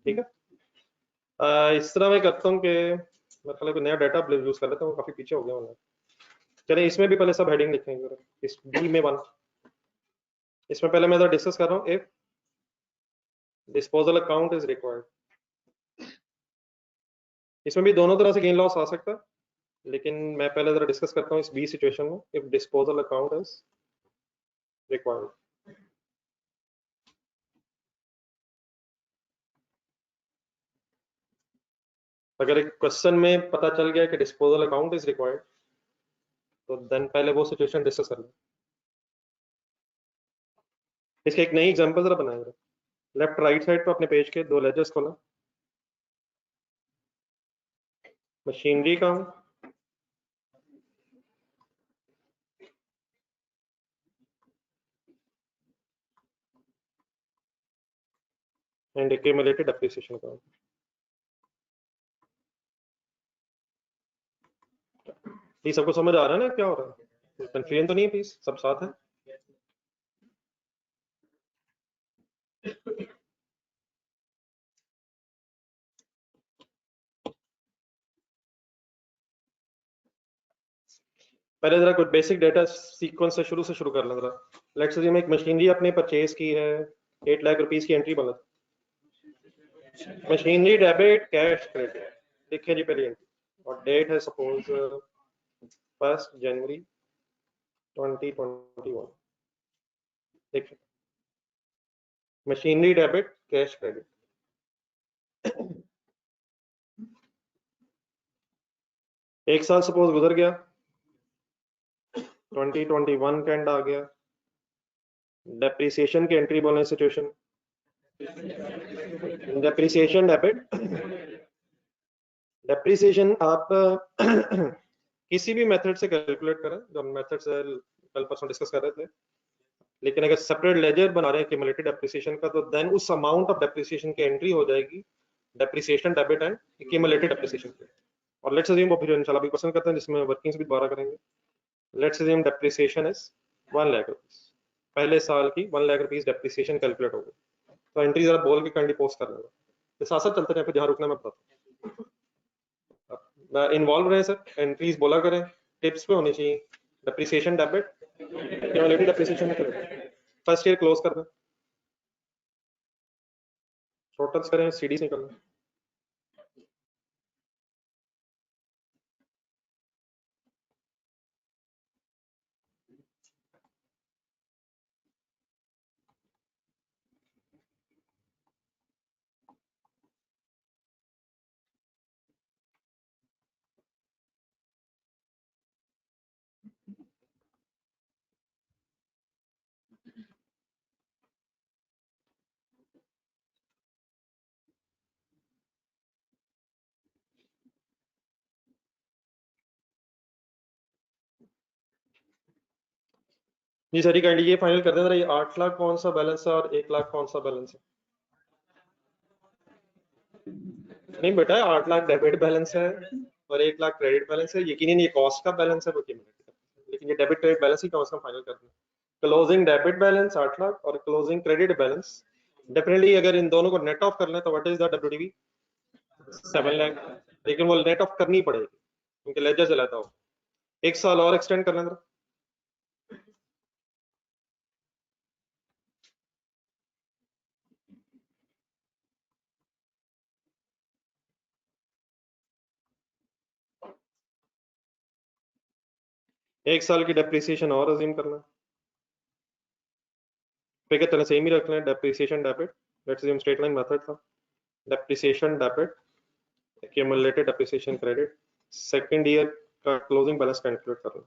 S1: ठीक है। इस तरह मैं करता हूँ कि मेरे ख्याल है नया डाटा यूज कर लेता हूँ, काफी पीछे हो गया हूँ। चलिए इसमें भी पहले सब हेडिंग लिखेंगे, इस बी में 1, इसमें पहले मैं डिस्कस कर रहा हूँ। If disposal account is required. इसमें भी दोनों तरह से गेन लॉस आ सकता है, लेकिन मैं पहले जरा डिस्कस करता हूँ इस बी सिचुएशन में, if disposal account is required. अगर एक क्वेश्चन में पता चल गया कि डिस्पोजल अकाउंट इज रिक्वायर्ड, तो देन पहले वो सिचुएशन डिस्कस कर लें। इसके एक नई एग्जांपल जरा बनाएंगे। लेफ्ट राइट साइड पे अपने पेज के दो लेजर्स खोला, machinery account and accumulated depreciation account. ये सबको समझ आ रहा है ना क्या हो रहा है? कंफ्यूजन तो नहीं है प्लीज, सब साथ है? पहले जरा कुछ बेसिक डेटा सीक्वेंस से शुरू कर लें जरा। लेट्स से एक मशीनरी आपने परचेज की है, 8 लाख रुपीस की एंट्री बना, मशीनरी डेबिट कैश क्रेडिट, देखिए जी पहली एंट्री, और डेट है सपोज 1 जनवरी 2021। देखिए मशीनरी डेबिट कैश क्रेडिट। एक साल सपोज गुजर गया, 2021 का एंड आ गया, डेप्रिसिएशन की एंट्री बोले सिचुएशन, डेप्रिसिएशन डेबिट। डेप्रिसिएशन आप किसी भी मेथड से कैलकुलेट करें, जो मेथड से कल परसों डिस्कस कर रहे थे, लेकिन अगर सेपरेट लेजर बना रहे हैं क्यूमुलेटेड डेप्रिसिएशन का, तो देन उस अमाउंट ऑफ डेप्रिसिएशन की एंट्री हो जाएगी depreciation debit and accumulated depreciation पे। और लेट्स अज्यूम वो फिर इंशाल्लाह भी पसंद करते हैं जिसमें वर्किंग्स भी दोबारा करेंगे। Let's assume depreciation is 1 lakh rupees, पहले साल की 1 लाख रुपीस डेप्रिसिएशन कैलकुलेट होगी। तो एंट्री जरा बोल के काइंडली पोस्ट कर लेंगे, तो साथ साथ चलते हैं, फिर जहाँ रुकना मैं बताता हूँ। इन्वॉल्व रहे सर, एंट्रीज बोला करें, टिप्स पे होनी चाहिए। Depreciation debit, cumulated depreciation first year close कर दें, टोटल्स करें, सीडीज निकलना। जी सर, काइंडली ये फाइनल कर दें जरा, ये 8 लाख कौन सा बैलेंस है और 1 लाख कौन सा बैलेंस है? नहीं बेटा, 8 लाख डेबिट बैलेंस है और 1 लाख क्रेडिट बैलेंस है। यकीनन ये कॉस्ट का बैलेंस है, वो लेकिन ये डेबिट क्रेडिट बैलेंस ही कम से कम फाइनल कर दें। क्लोजिंग डेबिट बैलेंस 8 लाख और क्लोजिंग क्रेडिट बैलेंस, डेफिनेटली अगर इन दोनों को नेट ऑफ कर लें तो what is the WDV? 7 lakh. लेकिन वो नेट ऑफ करनी पड़ेगी क्योंकि लेजर चलाता हो। एक साल और एक्सटेंड कर लें जरा। एक साल की डेप्रिसिएशन और अजीम करना, फिगर तरह सेम ही रख लें, depreciation debit, let's assume straight line method था, depreciation debit accumulated depreciation credit, second year का क्लोजिंग बैलेंस कैलकुलेट करना।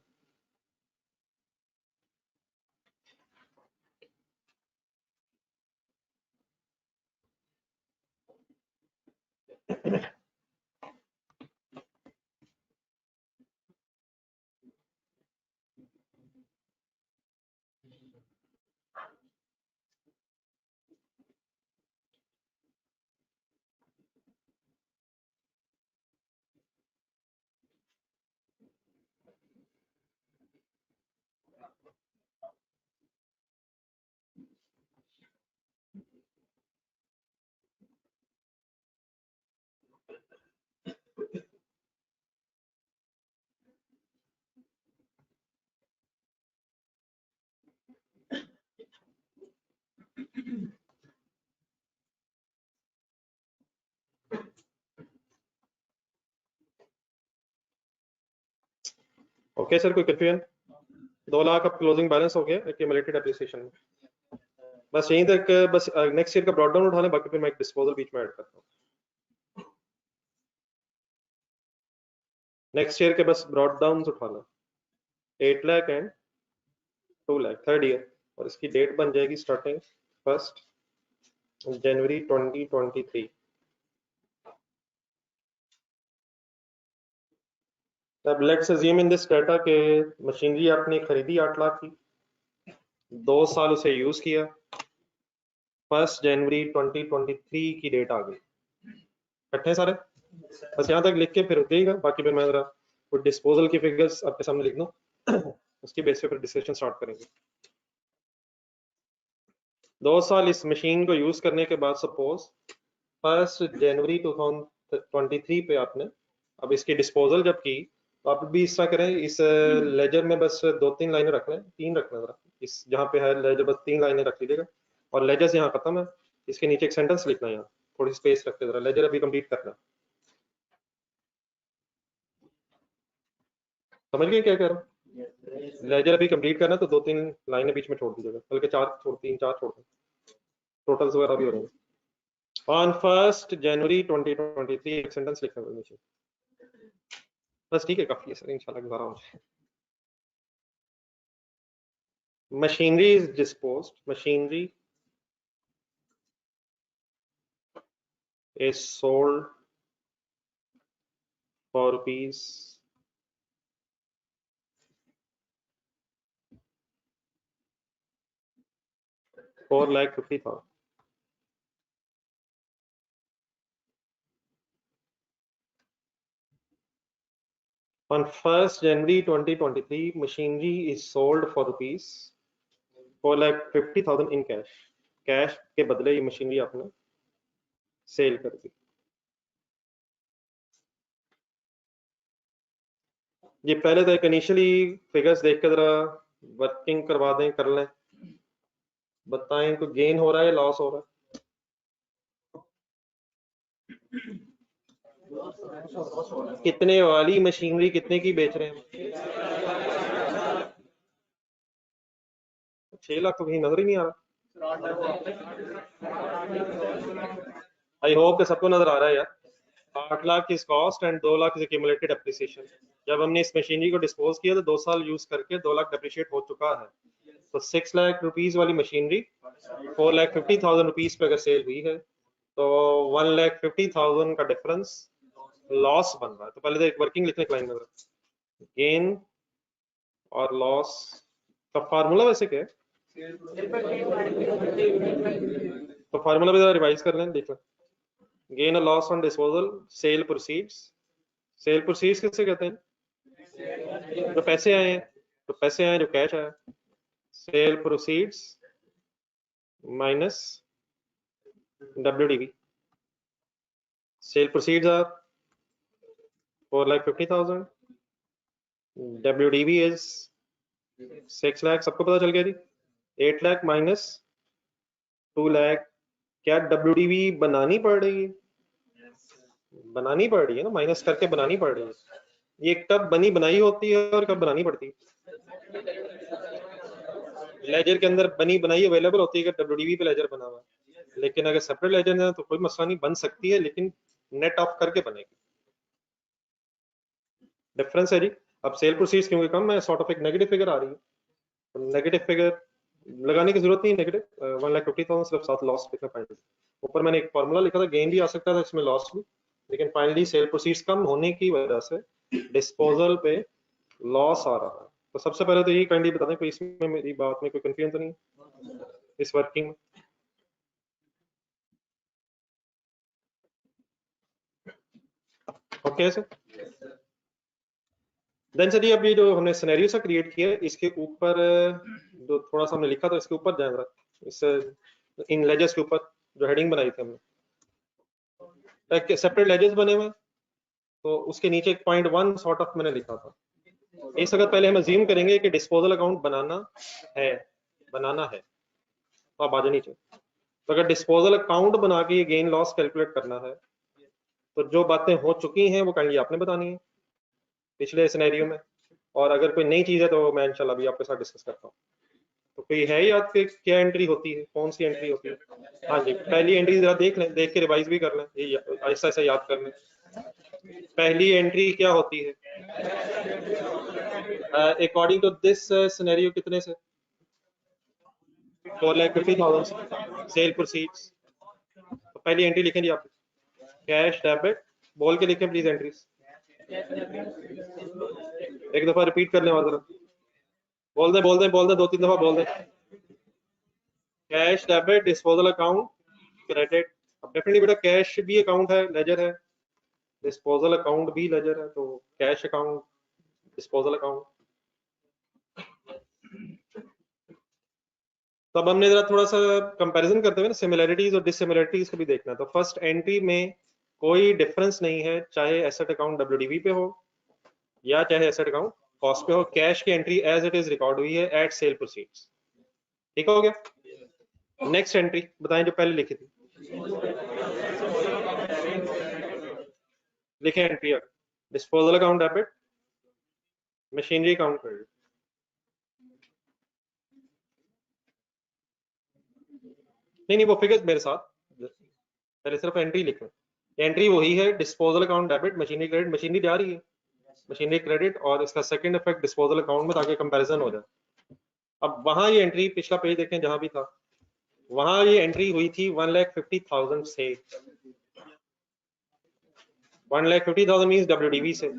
S1: ओके सर, कोई कंफ्यूजन? 2 लाख अब क्लोजिंग बैलेंस हो गया एक्यूमुलेटेड एप्रिसिएशन में। बस यहीं तक, बस नेक्स्ट ईयर का ब्रॉड डाउन उठा लें, बाकी फिर मैं एक डिस्पोजल बीच में ऐड करता हूँ। नेक्स्ट ईयर के बस ब्रॉड डाउन उठा लें, 8 lakh and 2 lakh third year, और इसकी डेट बन जाएगी स्टार्टिंग 1 जनवरी 2023। अब let's assume in this data के मशीनरी आपने खरीदी 8 लाख की, 2 साल उसे यूज किया, 1 जनवरी 2023 की डेट आ गई, इकट्ठे सारे बस यहाँ तक लिख के फिर रुकिएगा, बाकी फिर मैं जरा वो डिस्पोजल की फिगर्स आपके सामने लिख दूं, उसकी बेस पे फिर डिस्कशन स्टार्ट करेंगे। 2 साल इस मशीन को यूज करने के बाद सपोज 1 जनवरी 2023 पे आपने अब इसकी डिस्पोजल जब की, तो आप भी इस तरह करें, इस लेजर में बस 2-3 लाइनें रख लें, 3 रख लें जरा, इस जहाँ पे है लेजर बस 3 लाइनें रख लीजिएगा, और लेजर यहाँ खत्म है, इसके नीचे एक सेंटेंस लिखना है, यहाँ थोड़ी स्पेस रख के जरा, लेजर अभी कंप्लीट करना। समझ गए क्या कह रहा हूँ? लेजर अभी कंप्लीट करना तो 2-3 लाइनें बीच में छोड़ दीजिएगा, बल्कि 3-4 छोड़ दें, टोटल्स वगैरह भी हो रहे हैं। ऑन 1 जनवरी 2023 एक सेंटेंस लिखना है नीचे, बस ठीक है, काफी है सर, इंशाल्लाह गुजारा हो जाए। Machinery is disposed, machinery is sold for rupees 4,50,000. On 1 January 2023, machinery is sold for rupees 4,50,000 in cash. Cash के बदले ये मशीनरी आपने सेल कर दी। ये पहले तो एक इनिशियली फिगर्स देख के जरा वर्किंग करवा दें, कर लें, बताएं कोई गेन हो रहा है या लॉस हो रहा है? कितने वाली मशीनरी कितने की बेच रहे हैं? 6 लाख तो कहीं नजर ही नहीं आ रहा। आई होप कि सबको नजर आ रहा है यार। 8 लाख की cost and 2 lakh is accumulated appreciation. जब हमने इस मशीनरी को डिस्पोज किया तो 2 साल यूज करके 2 लाख डेप्रिशिएट हो चुका है, तो 6 लाख रुपीस वाली मशीनरी 4,50,000 रुपीस पे अगर सेल हुई है तो 1,50,000 का डिफरेंस लॉस बन रहा है। तो पहले तो एक वर्किंग लिखने की लाइन में, गेन और लॉस का फार्मूला वैसे क्या है? तो फार्मूला भी जरा रिवाइज कर लें, देख लें। गेन और loss on disposal, sale proceeds. Sale proceeds किससे कहते हैं? जो पैसे आए हैं, तो पैसे आए जो कैश आया, sale proceeds minus WDV. Sale proceeds are 4,50,000, WDV is 6 lakh, सबको पता चल गया जी। 8 लाख माइनस 2 लाख, क्या WDV बनानी पड़ रही है? बनानी पड़ रही है ना, माइनस करके बनानी पड़ रही है। ये कब बनी बनाई होती है और कब बनानी पड़ती है? लेजर के अंदर बनी बनाई अवेलेबल होती है अगर WDV पे लेजर बना हुआ है, लेकिन अगर सेपरेट लेजर है तो कोई मसला नहीं, बन सकती है, लेकिन नेट ऑफ करके बनेगी। डिफरेंस है जी। अब सेल प्रोसीड्स क्योंकि कम है, सॉर्ट ऑफ एक नेगेटिव फिगर आ रही है, तो नेगेटिव फिगर लगाने की जरूरत नहीं, नेगेटिव 1,50,000 सिर्फ साथ लॉस लिखना पड़ेगा। ऊपर मैंने एक फॉर्मूला लिखा था, गेन भी आ सकता था इसमें, लॉस भी, लेकिन फाइनली सेल प्रोसीड्स कम होने की वजह से डिस्पोजल पे लॉस आ रहा है। तो सबसे पहले तो ये काइंडली बता दें कोई इसमें मेरी बात में कोई कंफ्यूजन तो नहीं इस वर्किंग में? Okay sir. देन सर, ये अभी जो हमने सिनेरियो सा क्रिएट किया है, इसके ऊपर जो थोड़ा सा हमने लिखा था इसके ऊपर जाएगा, इस इन लेजर्स के ऊपर जो हेडिंग बनाई थी हमने, सेपरेट लेजर्स बने हुए, तो उसके नीचे एक 0.1 सॉर्ट ऑफ मैंने लिखा था। इस वक्त पहले हम अज्यूम करेंगे कि डिस्पोजल अकाउंट बनाना है, तो आप आ जानी चाहिए। तो अगर डिस्पोजल अकाउंट बना के ये गेन लॉस कैलकुलेट करना है, तो जो बातें हो चुकी हैं वो काइंडली आपने बतानी है पिछले सिनेरियो में, और अगर कोई नई चीज़ है तो मैं इंशाल्लाह भी आपके साथ डिस्कस करता हूँ। तो कोई है याद कि क्या एंट्री होती है, कौन सी एंट्री होती है? हाँ जी, पहली एंट्री जरा देख लें, देख के रिवाइज भी कर लें, ये ऐसा ऐसा याद कर लें। पहली एंट्री क्या होती है अकॉर्डिंग टू दिस सिनेरियो? कितने से? 4,50,000 सेल प्रोसीड्स। तो पहली एंट्री लिखें जी आप, कैश डेबिट, बोल के लिखें प्लीज एंट्रीज, एक दफा रिपीट कर लें और जरा बोल दें 2-3 दफा बोल दें। Cash debit, disposal account, credit. अब डेफिनेटली बेटा कैश भी अकाउंट है, लेजर है, डिस्पोजल अकाउंट भी लेजर है, तो कैश अकाउंट, डिस्पोजल अकाउंट। तो अब हमने जरा थोड़ा सा कंपैरिजन करते हुए ना सिमिलरिटीज और डिससिमिलरिटीज को भी देखना है। तो फर्स्ट एंट्री में कोई डिफरेंस नहीं है, चाहे एसेट अकाउंट WDV पे हो या चाहे एसेट अकाउंट कॉस्ट पे हो, कैश की entry as it is record हुई है एट सेल प्रोसीड्स। ठीक हो गया? नेक्स्ट एंट्री बताएं जो पहले लिखी थी, लिखे entry, disposal account debit, machinery account credit. नहीं वो फिगर मेरे साथ, पहले सिर्फ एंट्री लिखें। एंट्री वही है, disposal account debit, machinery credit, machinery जा रही है, मशीनरी क्रेडिट, और इसका सेकंड इफेक्ट डिस्पोजल अकाउंट में, ताकि कंपैरिजन हो जाए। अब वहां ये एंट्री, पिछला पेज देखें जहां भी था, वहां ये एंट्री हुई थी 1,50,000 से, 1,50,000 मींस WDV से।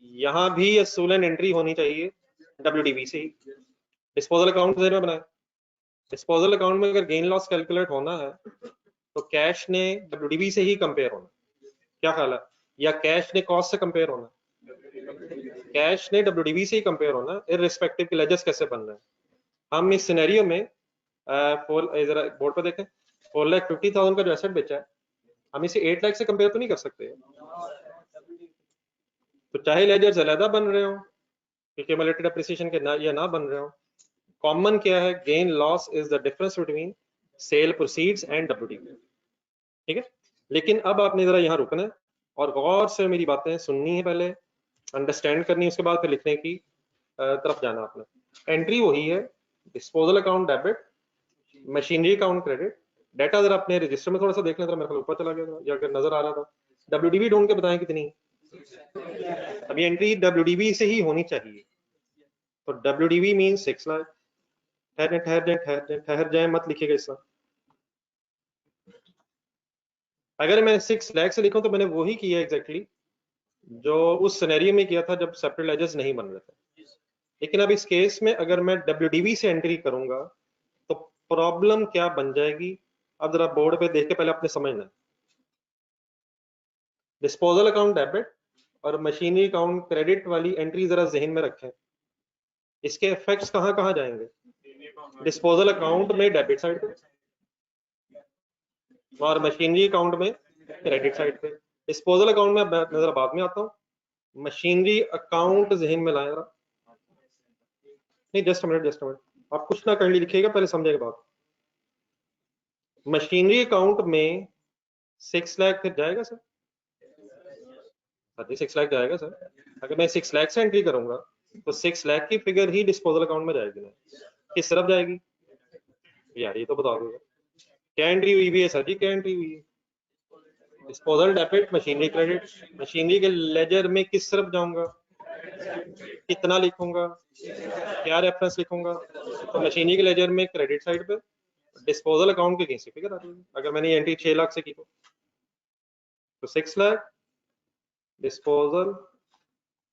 S1: यहाँ भी असूलन एंट्री होनी चाहिए WDV से ही। डिस्पोजल अकाउंट में बनाए, डिस्पोजल अकाउंट में अगर गेन लॉस कैलकुलेट होना है तो कैश ने WDV से ही कंपेयर होना, क्या ख्याल है? या कैश ने कॉस्ट से कंपेयर होना? कैश ने WDV से ही कंपेयर होना, इररिस्पेक्टिव के लेजर्स कैसे बन रहे हैं। हम इस सिनेरियो में जरा बोर्ड पर देखें, 4,50,000 का जो एसेट बेचा है, हम इसे 8 लाख से कंपेयर तो नहीं कर सकते। तो चाहे लेजर्स अलग बन रहे हो, क्यूमुलेटेड एप्रिसिएशन के ना या ना बन रहे हो, कॉमन क्या है? Gain loss is the difference between sale proceeds and WDV। ठीक है, लेकिन अब आपने जरा यहाँ रुकना है और गौर से मेरी बातें सुननी है, पहले अंडरस्टैंड करनी है, उसके बाद फिर लिखने की तरफ जाना आपने। एंट्री वही है, disposal account debit, machinery account credit. Data जरा अपने रजिस्टर में थोड़ा सा देख लें, मेरे ख्याल ऊपर चला गया था या अगर नजर आ रहा था। WDV ढूंढ के बताएं कितनी। अभी एंट्री WDV से ही होनी चाहिए, तो WDV मीन 6 लाख। ठहर जाए मत लिखिएगा इसका। अगर मैं 6 लाख से लिखूं तो मैंने वही किया एग्जैक्टली जो उस सिनेरियो में किया था जब सेपरेट लेजर्स नहीं बन रहे थे। लेकिन अब इस केस में अगर मैं WDV से एंट्री करूंगा तो प्रॉब्लम क्या बन जाएगी, अब जरा बोर्ड पे देख के पहले आपने समझना। डिस्पोजल अकाउंट डेबिट और मशीनरी अकाउंट क्रेडिट वाली एंट्री जरा जहन में रखें, इसके इफेक्ट्स कहां कहां जाएंगे? डिस्पोजल अकाउंट में डेबिट साइड पे और मशीनरी अकाउंट में क्रेडिट साइड पे। डिस्पोजल अकाउंट में नजर बाद में आता हूँ, मशीनरी अकाउंट जहन में लाए जरा। नहीं जस्ट मिनट, आप कुछ ना करनी लिखिएगा, पहले समझेगा बात। मशीनरी अकाउंट में 6 लाख फिर जाएगा सर? हाँ जी 6 लाख जाएगा सर। अगर मैं 6 लाख से एंट्री करूंगा तो 6 लाख की फिगर ही डिस्पोजल अकाउंट में जाएगी ना, किस तरफ जाएगी यार ये तो बता दो। क्या एंट्री हुई भी है सर जी, क्या एंट्री हुई है? Disposal debit, machinery credit. Machinery के लेजर में किस तरफ जाऊंगा, कितना लिखूंगा, क्या रेफरेंस लिखूंगा? तो मशीनरी के लेजर में क्रेडिट साइड पे, डिस्पोजल अकाउंट की कैसी फिगर आ रही है? अगर मैंने एंट्री 6 लाख से की तो 6 लाख, डिस्पोजल,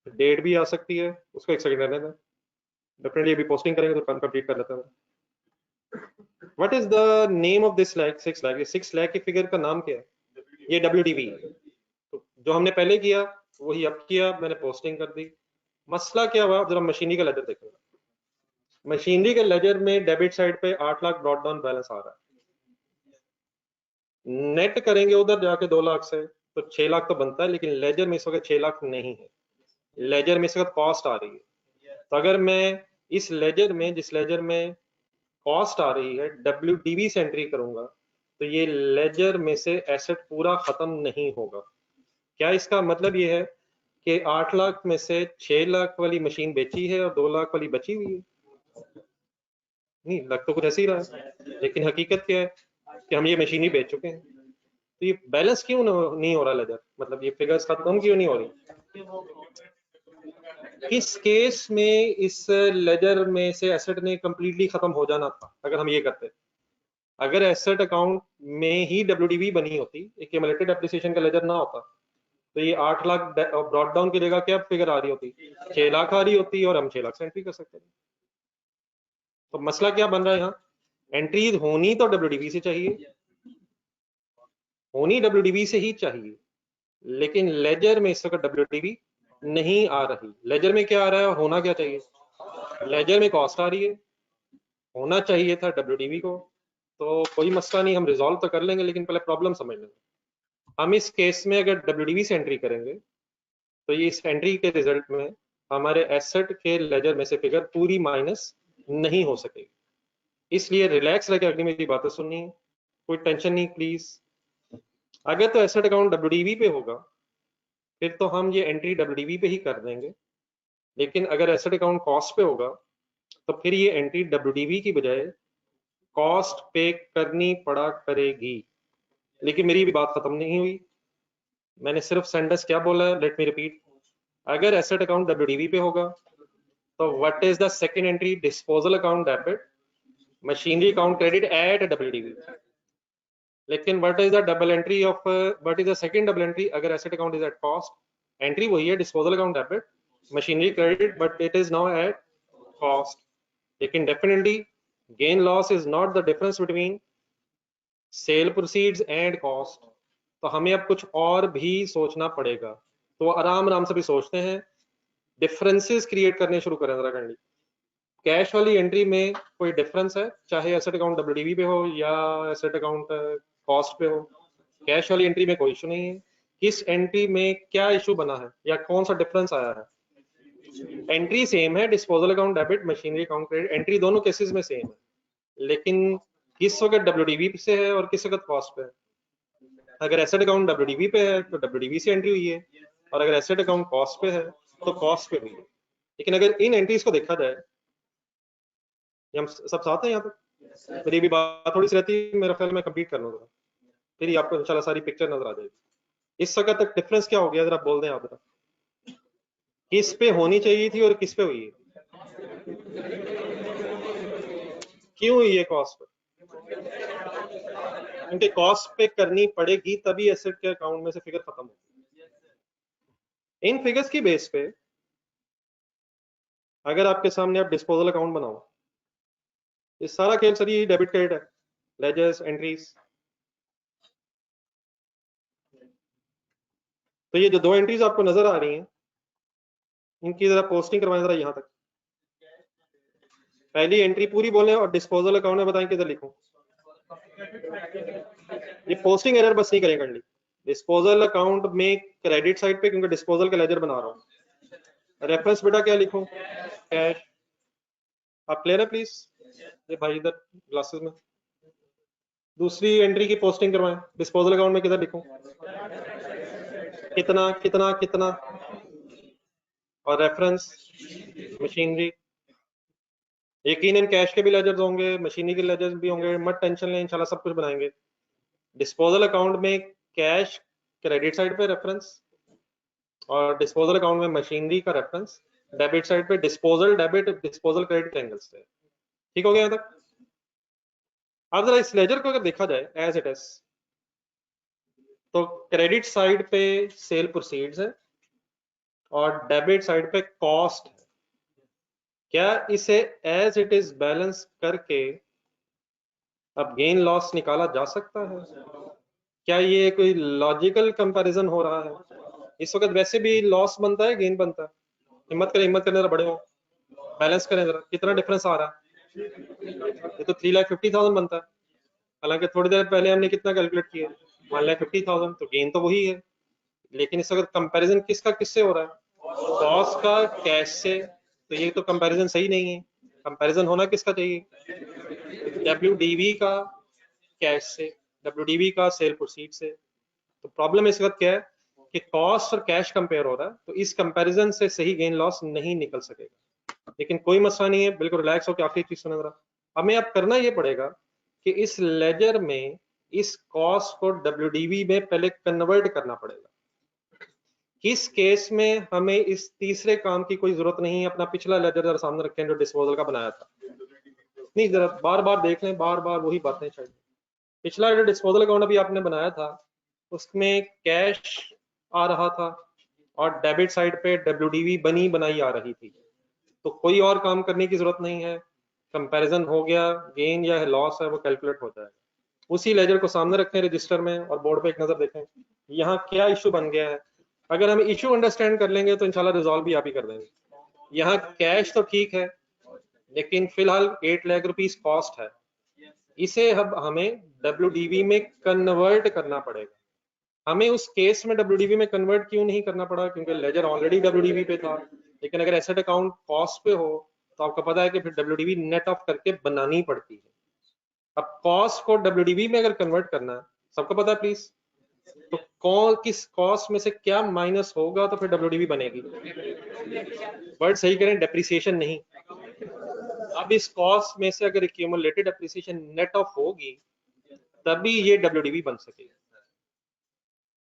S1: डेट भी आ सकती है, उसको एक सेकंड रहने दें, डेफिनेटली अभी पोस्टिंग करेंगे तो कंप्लीट कर लेता हूँ। What is the name of this lakh? 6 lakh, ये 6 लाख की फिगर का नाम क्या है? ये WDV। तो जो हमने पहले किया वही अब किया, मैंने पोस्टिंग कर दी। मसला क्या हुआ, जरा मशीनरी का लेजर देखो। मशीनरी के लेजर में डेबिट साइड पे 8 लाख ब्रॉट डाउन बैलेंस आ रहा है, नेट करेंगे उधर जाके 2 लाख से तो 6 लाख तो बनता है, लेकिन लेजर में इस वक्त 6 लाख नहीं है, लेजर में इस वक्त कॉस्ट आ रही है। तो अगर मैं इस लेजर में, जिस लेजर में कॉस्ट आ रही है, WDV से एंट्री करूंगा तो ये लेजर में से एसेट पूरा खत्म नहीं होगा। क्या इसका मतलब ये है कि 8 लाख में से 6 लाख वाली मशीन बेची है और 2 लाख वाली बची हुई है? नहीं, लग तो कुछ ऐसे ही रहा है, लेकिन हकीकत क्या है कि हम ये मशीन ही बेच चुके हैं। तो ये बैलेंस क्यों नहीं हो रहा लेजर, मतलब ये फिगर्स खत्म क्यों नहीं हो रही? किस केस में इस लेजर में से एसेट ने कंप्लीटली खत्म हो जाना था अगर हम ये करते? अगर एसेट अकाउंट में ही डब्ल्यूडीवी बनी होती, एक्यूमुलेटेड डेप्रिसिएशन का लेजर ना होता, तो ये 8 लाख ब्रॉट डाउन की जगह क्या फिगर आ रही होती? 6 लाख आ रही होती और हम 6 लाख से एंट्री कर सकते थे। तो मसला क्या बन रहा है यहाँ? एंट्री होनी तो डब्ल्यूडीवी से चाहिए, होनी डब्ल्यूडीवी से ही चाहिए, लेकिन लेजर में इस वक्त डब्ल्यूडीवी नहीं आ रही। लेजर में क्या आ रहा है और होना क्या चाहिए? लेजर में कॉस्ट आ रही है, होना चाहिए था डब्ल्यूडीवी को। तो कोई मसला नहीं, हम रिजॉल्व तो कर लेंगे, लेकिन पहले प्रॉब्लम समझ लेंगे। हम इस केस में अगर डब्ल्यूडीवी से एंट्री करेंगे तो ये इस एंट्री के रिजल्ट में हमारे एसेट के लेजर में से फिगर पूरी माइनस नहीं हो सकेगी। इसलिए रिलैक्स रह के अगली मेरी बातें सुननी है, कोई टेंशन नहीं प्लीज। अगर तो एसेट अकाउंट डब्ल्यूडीवी पे होगा फिर तो हम ये एंट्री डब्ल्यूडीवी पे ही कर देंगे, लेकिन अगर एसेट अकाउंट कॉस्ट पे होगा तो फिर ये एंट्री डब्ल्यूडीवी की बजाय कॉस्ट पे करनी पड़ा करेगी। लेकिन मेरी भी बात खत्म नहीं हुई, मैंने सिर्फ सेंटेंस क्या बोला है, लेट मी रिपीट। अगर एसेट अकाउंट डब्ल्यूडीवी पे होगा तो what is the second entry? Disposal account debit, machinery account credit at WDV. लेकिन what is the double entry of, what is the second double entry अगर asset account is at cost? Entry वही है, disposal account debit, machinery credit, but it is now at cost. लेकिन definitely gain loss is not the difference between sale proceeds and cost. तो हमें अब कुछ और भी सोचना पड़ेगा। तो आराम आराम से भी सोचते हैं, डिफरेंसेस क्रिएट करने शुरू करें जरा काइंडली। कैश वाली एंट्री में कोई डिफरेंस है, चाहे एसेट अकाउंट डब्ल्यूडीवी पे हो या एसेट अकाउंट कॉस्ट पे हो? कैश वाली एंट्री में कोई इशू नहीं है। किस एंट्री में क्या इशू बना है या कौन सा डिफरेंस आया है? एंट्री सेम है, disposal account debit, machinery account credit, entry दोनों केसेस में सेम है, लेकिन किस वक्त डब्ल्यूडीवी से है और किस वक्त कॉस्ट पे है। अगर एसेट अकाउंट डब्ल्यूडीवी पे है तो डब्ल्यूडीवी से एंट्री हुई है, और अगर एसेट अकाउंट कॉस्ट पे है तो कॉस्ट पे हुई है। लेकिन अगर इन एंट्रीज को देखा जाए, हम सब साथ हैं यहाँ पे? मेरी भी बात थोड़ी सी रहती है, मेरा ख्याल मैं कंप्लीट कर लूँ जरा, फिर ही आपको इंशाल्लाह सारी पिक्चर नजर आ जाएगी। इस वक्त तक डिफरेंस क्या हो गया जरा बोल दें आप जरा, किस पे होनी चाहिए थी और किस पे हुई है? क्यों हुई है कॉस्ट पे? क्योंकि कॉस्ट पे करनी पड़ेगी तभी एसेट के अकाउंट में से फिगर खत्म होगी। इन फिगर्स की बेस पे अगर आपके सामने आप डिस्पोजल अकाउंट बनाओ, ये सारा खेल सर ये डेबिट क्रेडिट है, लेजर्स एंट्रीज। तो ये जो दो एंट्रीज आपको नजर आ रही हैं, इनकी जरा पोस्टिंग करवाएं जरा यहां तक। पहली एंट्री पूरी बोलें और डिस्पोजल अकाउंट में बताएं किधर लिखूं। ये पोस्टिंग एरर बस नहीं करें करनी। डिस्पोजल अकाउंट में क्रेडिट साइड पे, क्योंकि डिस्पोजल का लेजर बना रहा हूं। रेफरेंस बेटा क्या लिखूं? कैश। आप क्लियर है प्लीज? ये भाई इधर ग्लासेस में। दूसरी एंट्री की पोस्टिंग करवाएं, डिस्पोजल अकाउंट में किधर लिखूं? कितना कितना कितना, और रेफरेंस मशीनरी। यकीनन कैश के भी लेजर्स होंगे, मशीनरी के लेजर्स भी होंगे, मत टेंशन लें, इंशाल्लाह सब कुछ बनाएंगे। डिस्पोजल अकाउंट में कैश क्रेडिट साइड पे रेफरेंस, और डिस्पोजल अकाउंट में मशीनरी का रेफरेंस डेबिट साइड पे, disposal debit disposal credit angle से। ठीक हो गया यहाँ तक? अब जरा इस लेजर को अगर देखा जाए एज इट इज, तो क्रेडिट साइड पे सेल प्रोसीड्स है और डेबिट साइड पे कॉस्ट है। क्या इसे एज इट इज बैलेंस करके अब गेन लॉस निकाला जा सकता है? क्या ये कोई लॉजिकल कंपैरिजन हो रहा है? इस वक्त वैसे भी लॉस बनता है, गेन बनता है? हिम्मत करें, हिम्मत करने जरा बड़े हो, बैलेंस करें जरा, कितना डिफरेंस आ रहा है? ये तो 3,50,000 बनता है, हालांकि थोड़ी देर पहले हमने कितना कैलकुलेट किया? 1,50,000। तो गेन तो वही है, लेकिन इस वक्त कंपैरिजन किसका किससे हो रहा है? कॉस्ट का कैश से। तो ये तो कंपैरिजन सही नहीं है। कंपैरिजन होना किसका चाहिए? डब्ल्यूडीवी का कैश से, डब्ल्यूडीवी का सेल प्रोसीड से। तो प्रॉब्लम इस वक्त क्या है कि कॉस्ट और कैश कंपेयर हो रहा है, तो इस कंपैरिजन से सही गेन लॉस नहीं निकल सकेगा। लेकिन कोई मसला नहीं है, बिल्कुल रिलैक्स होकर आखिरी चीज सुन रहा। हमें अब करना ये पड़ेगा कि इस लेजर में इस कॉस्ट को WDV में पहले कन्वर्ट करना पड़ेगा। किस केस में हमें इस तीसरे काम की कोई जरूरत नहीं है? अपना पिछला लेजर जरा सामने रखें जो डिस्पोजल का बनाया था, नहीं जरा बार बार देख लें, बार बार वही बातें चाहिए। पिछला जो डिस्पोजल अकाउंट अभी आपने बनाया था उसमें कैश आ रहा था और डेबिट साइड पे WDV बनी बनाई आ रही थी, तो कोई और काम करने की जरूरत नहीं है, कंपैरिजन हो गया, गेन या लॉस है वो कैलकुलेट हो जाएगा। उसी लेजर को सामने रखें रजिस्टर में और बोर्ड पे एक नजर देखें यहाँ क्या इशू बन गया है। अगर हम इशू अंडरस्टैंड कर लेंगे तो इंशाल्लाह रिजॉल्व भी आप ही कर देंगे। यहाँ कैश तो ठीक है, लेकिन फिलहाल 8 लाख रुपीस कॉस्ट है, इसे अब हमें WDV में कन्वर्ट करना पड़ेगा। हमें उस केस में WDV में कन्वर्ट क्यों नहीं करना पड़ा? क्योंकि लेजर ऑलरेडी WDV पे था। लेकिन अगर एसेट अकाउंट कॉस्ट पे हो तो आपको पता है कि फिर WDV नेट ऑफ करके बनानी पड़ती है। अब कॉस्ट को WDV में अगर कन्वर्ट करना है, सबको पता है प्लीज, तो किस कॉस्ट में से क्या माइनस होगा तो फिर WDV बनेगी? वर्ड सही करें, डेप्रिसिएशन नहीं। अब इस कॉस्ट में से अगर एक्यूमुलेटेड डेप्रिसिएशन नेट ऑफ होगी तभी ये WDV बन सकेगी।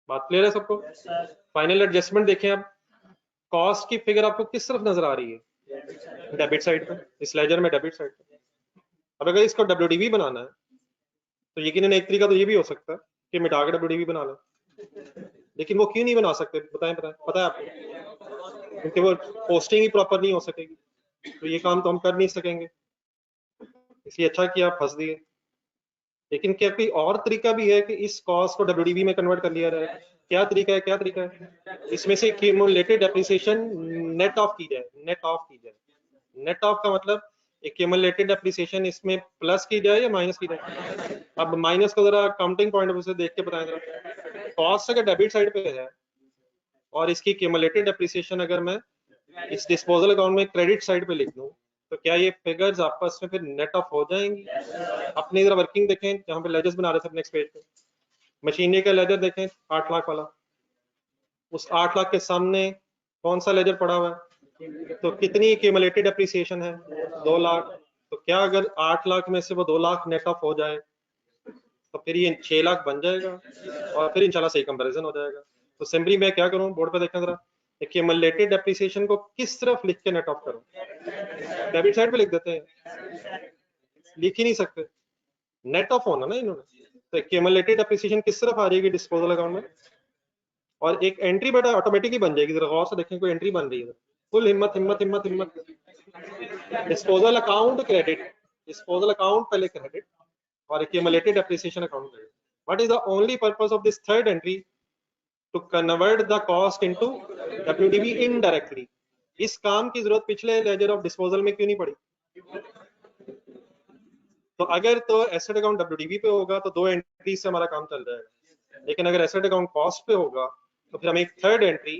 S1: बात क्लियर है सबको? फाइनल एडजस्टमेंट देखें, अब कॉस्ट की फिगर आपको किस तरफ नजर आ रही है? डेबिट साइड पे, इस लेजर में डेबिट साइड पे। अब अगर इसको WDV बनाना है तो यकीनन एक तरीका तो ये भी हो सकता है कि मिटा के WDV बना लें, लेकिन वो क्यों नहीं बना सकते? बताएं पता है आपको? क्योंकि वो पोस्टिंग ही प्रॉपर नहीं हो सकेगी, तो ये काम तो हम कर नहीं सकेंगे, इसलिए अच्छा किया आप फंस दिए। लेकिन क्या कोई और तरीका भी है कि इस कॉस्ट को WDV में कन्वर्ट कर लिया जाए? क्या तरीका है? क्या तरीका है? इसमें से एक्यूमुलेटेड डेप्रिसिएशन नेट ऑफ की जाए। नेट ऑफ की जाए, नेट ऑफ का मतलब एक्यूमुलेटेड डेप्रिसिएशन इसमें प्लस की जाए या माइनस की जाए? अब माइनस को जरा काउंटिंग पॉइंट से देख के बताएं जरा। कॉस्ट अगर डेबिट साइड पे है और इसकी एक्यूमुलेटेड डेप्रिसिएशन अगर मैं इस डिस्पोजल अकाउंट में क्रेडिट साइड पे लिख दूं तो क्या ये फिगर्स आपस में फिर नेट ऑफ हो जाएंगी? अपनी जरा वर्किंग देखें, जहां पे लेजर्स बना रहे थे नेक्स्ट पेज पे, मशीनरी का लेजर देखें 8 लाख वाला, उस 8 लाख के सामने कौन सा लेजर पड़ा हुआ है? तो कितनी एक्यूमुलेटेड एप्रिसिएशन है? 2 लाख। तो क्या अगर 8 लाख में से वो 2 लाख नेट ऑफ हो जाए तो फिर ये 6 लाख बन जाएगा और फिर इंशाल्लाह सही कंपैरिजन हो जाएगा। तो सिंपली मैं क्या करूं, बोर्ड पे देखें जरा, एक्यूमुलेटेड डेप्रिसिएशन को किस तरफ लिख के नेट ऑफ करूं? डेबिट साइड पे लिख देते हैं, लिख ही नहीं सकते, नेट ऑफ होना ना इन्होंने। तो एक्यूमुलेटेड डेप्रिसिएशन किस तरफ आ जाएगी डिस्पोजल अकाउंट में? और एक एंट्री बेटा ऑटोमेटिकली बन जाएगी, जरा गौर से देखें, कोई एंट्री बन रही है, फुल हिम्मत हिम्मत हिम्मत हिम्मत। Disposal account credit, disposal account पहले क्रेडिट और accumulated depreciation account credit. What is the only purpose of this third entry? To convert the cost into WDV indirectly. इस काम की जरूरत पिछले लेजर ऑफ डिस्पोजल में क्यों नहीं पड़ी? तो अगर तो एसेट अकाउंट WDV पे होगा तो 2 एंट्री से हमारा काम चल जाएगा, लेकिन अगर एसेट अकाउंट कॉस्ट पे होगा तो फिर हमें एक थर्ड एंट्री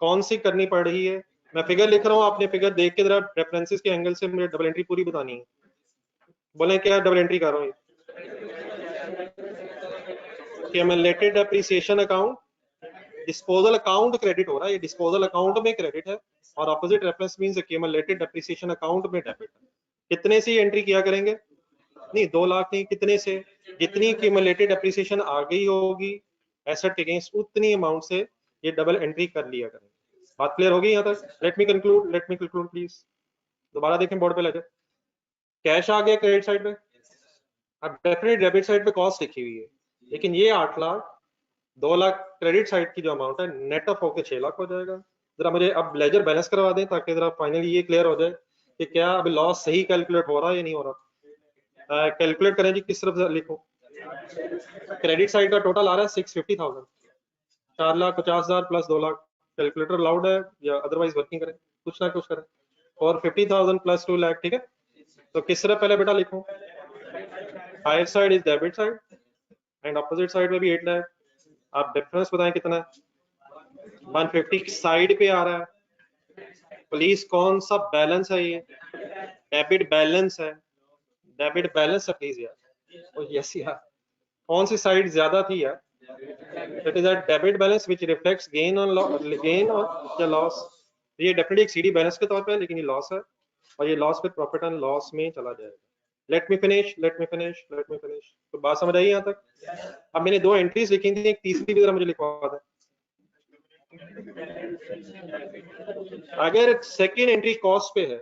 S1: कौन सी करनी पड़ रही है? मैं फिगर लिख रहा हूँ, आपने फिगर देख के जरा रेफरेंसेस के एंगल से मुझे डबल एंट्री पूरी बतानी है। बोले क्या डबल एंट्री कर रहा हूँ? Accumulated depreciation account, disposal account credit हो रहा है, ये डिस्पोजल अकाउंट में क्रेडिट है और opposite reference means accumulated depreciation account में डेबिट है। कितने से एंट्री किया करेंगे? नहीं 2 लाख नहीं, कितने से? जितनी एक्यूमुलेटेड डेप्रिसिएशन आ गई होगी एसेट अगेंस्ट उतनी अमाउंट से ये डबल एंट्री कर लिया करेंगे। बात क्लियर होगी यहाँ तक? Let me conclude please. दोबारा देखें बोर्ड पे लेकर, कैश आ गया क्रेडिट साइड पे, अब डेफिनेट डेबिट साइड पे कॉस्ट लिखी हुई है, लेकिन ये 8 लाख 2 लाख क्रेडिट साइड की जो अमाउंट है नेट ऑफ होकर 6 लाख हो जाएगा। जरा मुझे अब लेजर बैलेंस करवा दें ताकि जरा फाइनली ये क्लियर हो जाए कि क्या अब लॉस सही कैलकुलेट हो रहा है या नहीं हो रहा। कैलकुलेट करें जी, किस तरफ लिखो? क्रेडिट साइड का टोटल आ रहा है 650,000, 4,50,000 प्लस 2 लाख। कैलकुलेटर लाउड है या अदरवाइज वर्किंग करें, कुछ ना कुछ करें। और 50,000 प्लस 2 लाख, ठीक है। तो किस तरह पहले बेटा लिखूं? Higher side is debit side and opposite side में भी 8 लाख। आप डिफरेंस बताएं कितना है? 150 साइड पे आ रहा है। प्लीज कौन सा बैलेंस है ये? डेबिट बैलेंस है, डेबिट बैलेंस है प्लीज यार। ओ यस यार, कौन सी साइड ज्यादा थी यार? That is a debit balance which reflects gain or loss. ये डेफिनेटली एक सीडी बैलेंस के तौर पे है, लेकिन ये लॉस है और ये लॉस फिर प्रॉफिट एंड लॉस में चला जाएगा. Let me finish. तो बात समझ आई यहाँ तक? अब मैंने 2 एंट्रीज लिखी थी, एक तीसरी भी जरा मुझे लिखवा दें. अगर सेकेंड एंट्री कॉस्ट पे है,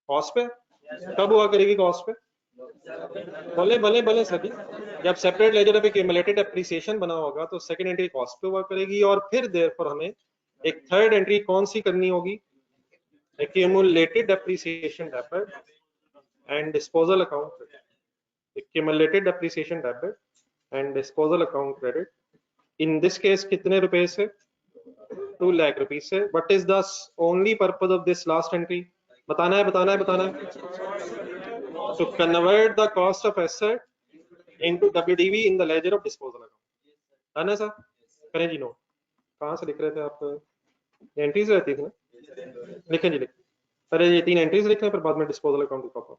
S1: कॉस्ट पे कब हुआ करेगी कॉस्ट पे? भले सभी जब separate ledger of accumulated appreciation बना होगा तो सेकंड एंट्री कॉस्ट पे हुआ करेगी, और फिर देयरफॉर हमें एक थर्ड एंट्री कौन सी करनी होगी? Accumulated appreciation debit and disposal account credit. Accumulated appreciation debit and disposal account credit. In this case कितने रुपए से? 2 लाख रुपीस से. What is the only purpose of this last entry? बताना है. To convert the cost of asset into WDV in the ledger of disposal account. है ना sir? करें जी note. कहाँ से लिख रहे थे आप? एंट्रीज रहती थी ना? लिखें जी. पहले ये 3 एंट्रीज लिखें, फिर बाद में डिस्पोजल अकाउंट लिखा.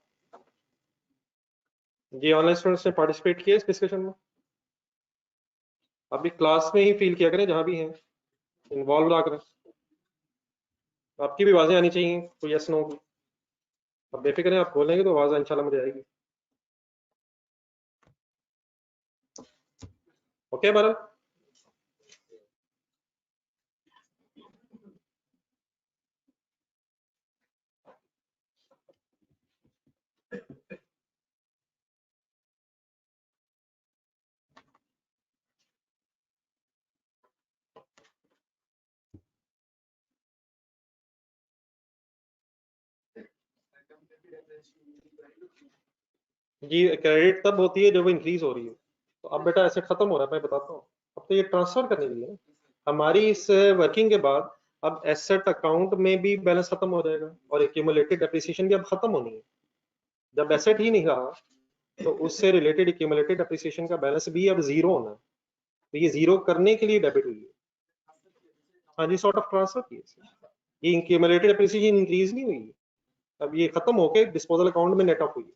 S1: जी ऑनलाइन स्टूडेंट्स ने पार्टिसिपेट किया इस डिस्कशन में? अभी क्लास में ही फील किया करें, जहां भी हैं इन्वॉल्व रहा करें. आपकी भी आवाजें आनी चाहिए, कोई यस नो की. अब बेफिक्र हैं, आप बोलेंगे तो आवाज इंशाल्लाह मुझे आएगी. ओके भारत? जी क्रेडिट तब होती है जब वो इंक्रीज हो रही है. तो अब बेटा एसेट खत्म हो रहा है, मैं बताता हूँ. अब तो ये ट्रांसफर करने के लिए हमारी इस वर्किंग के बाद अब एसेट अकाउंट में भी बैलेंस खत्म हो जाएगा और एक्यूमुलेटेड एप्रिसिएशन भी अब खत्म होनी है. जब एसेट ही नहीं रहा तो उससे रिलेटेड एक्यूमुलेटेड एप्रिसिएशन का बैलेंस भी अब जीरो होना है. तो ये जीरो करने के लिए डेबिट हुई है. हाँ जी, सॉर्ट ऑफ ट्रांसफर की है. ये एक्यूमुलेटेड एप्रिसिएशन इंक्रीज नहीं हुई, अब ये खत्म होके डिस्पोजल अकाउंट में नेट ऑफ हुई है.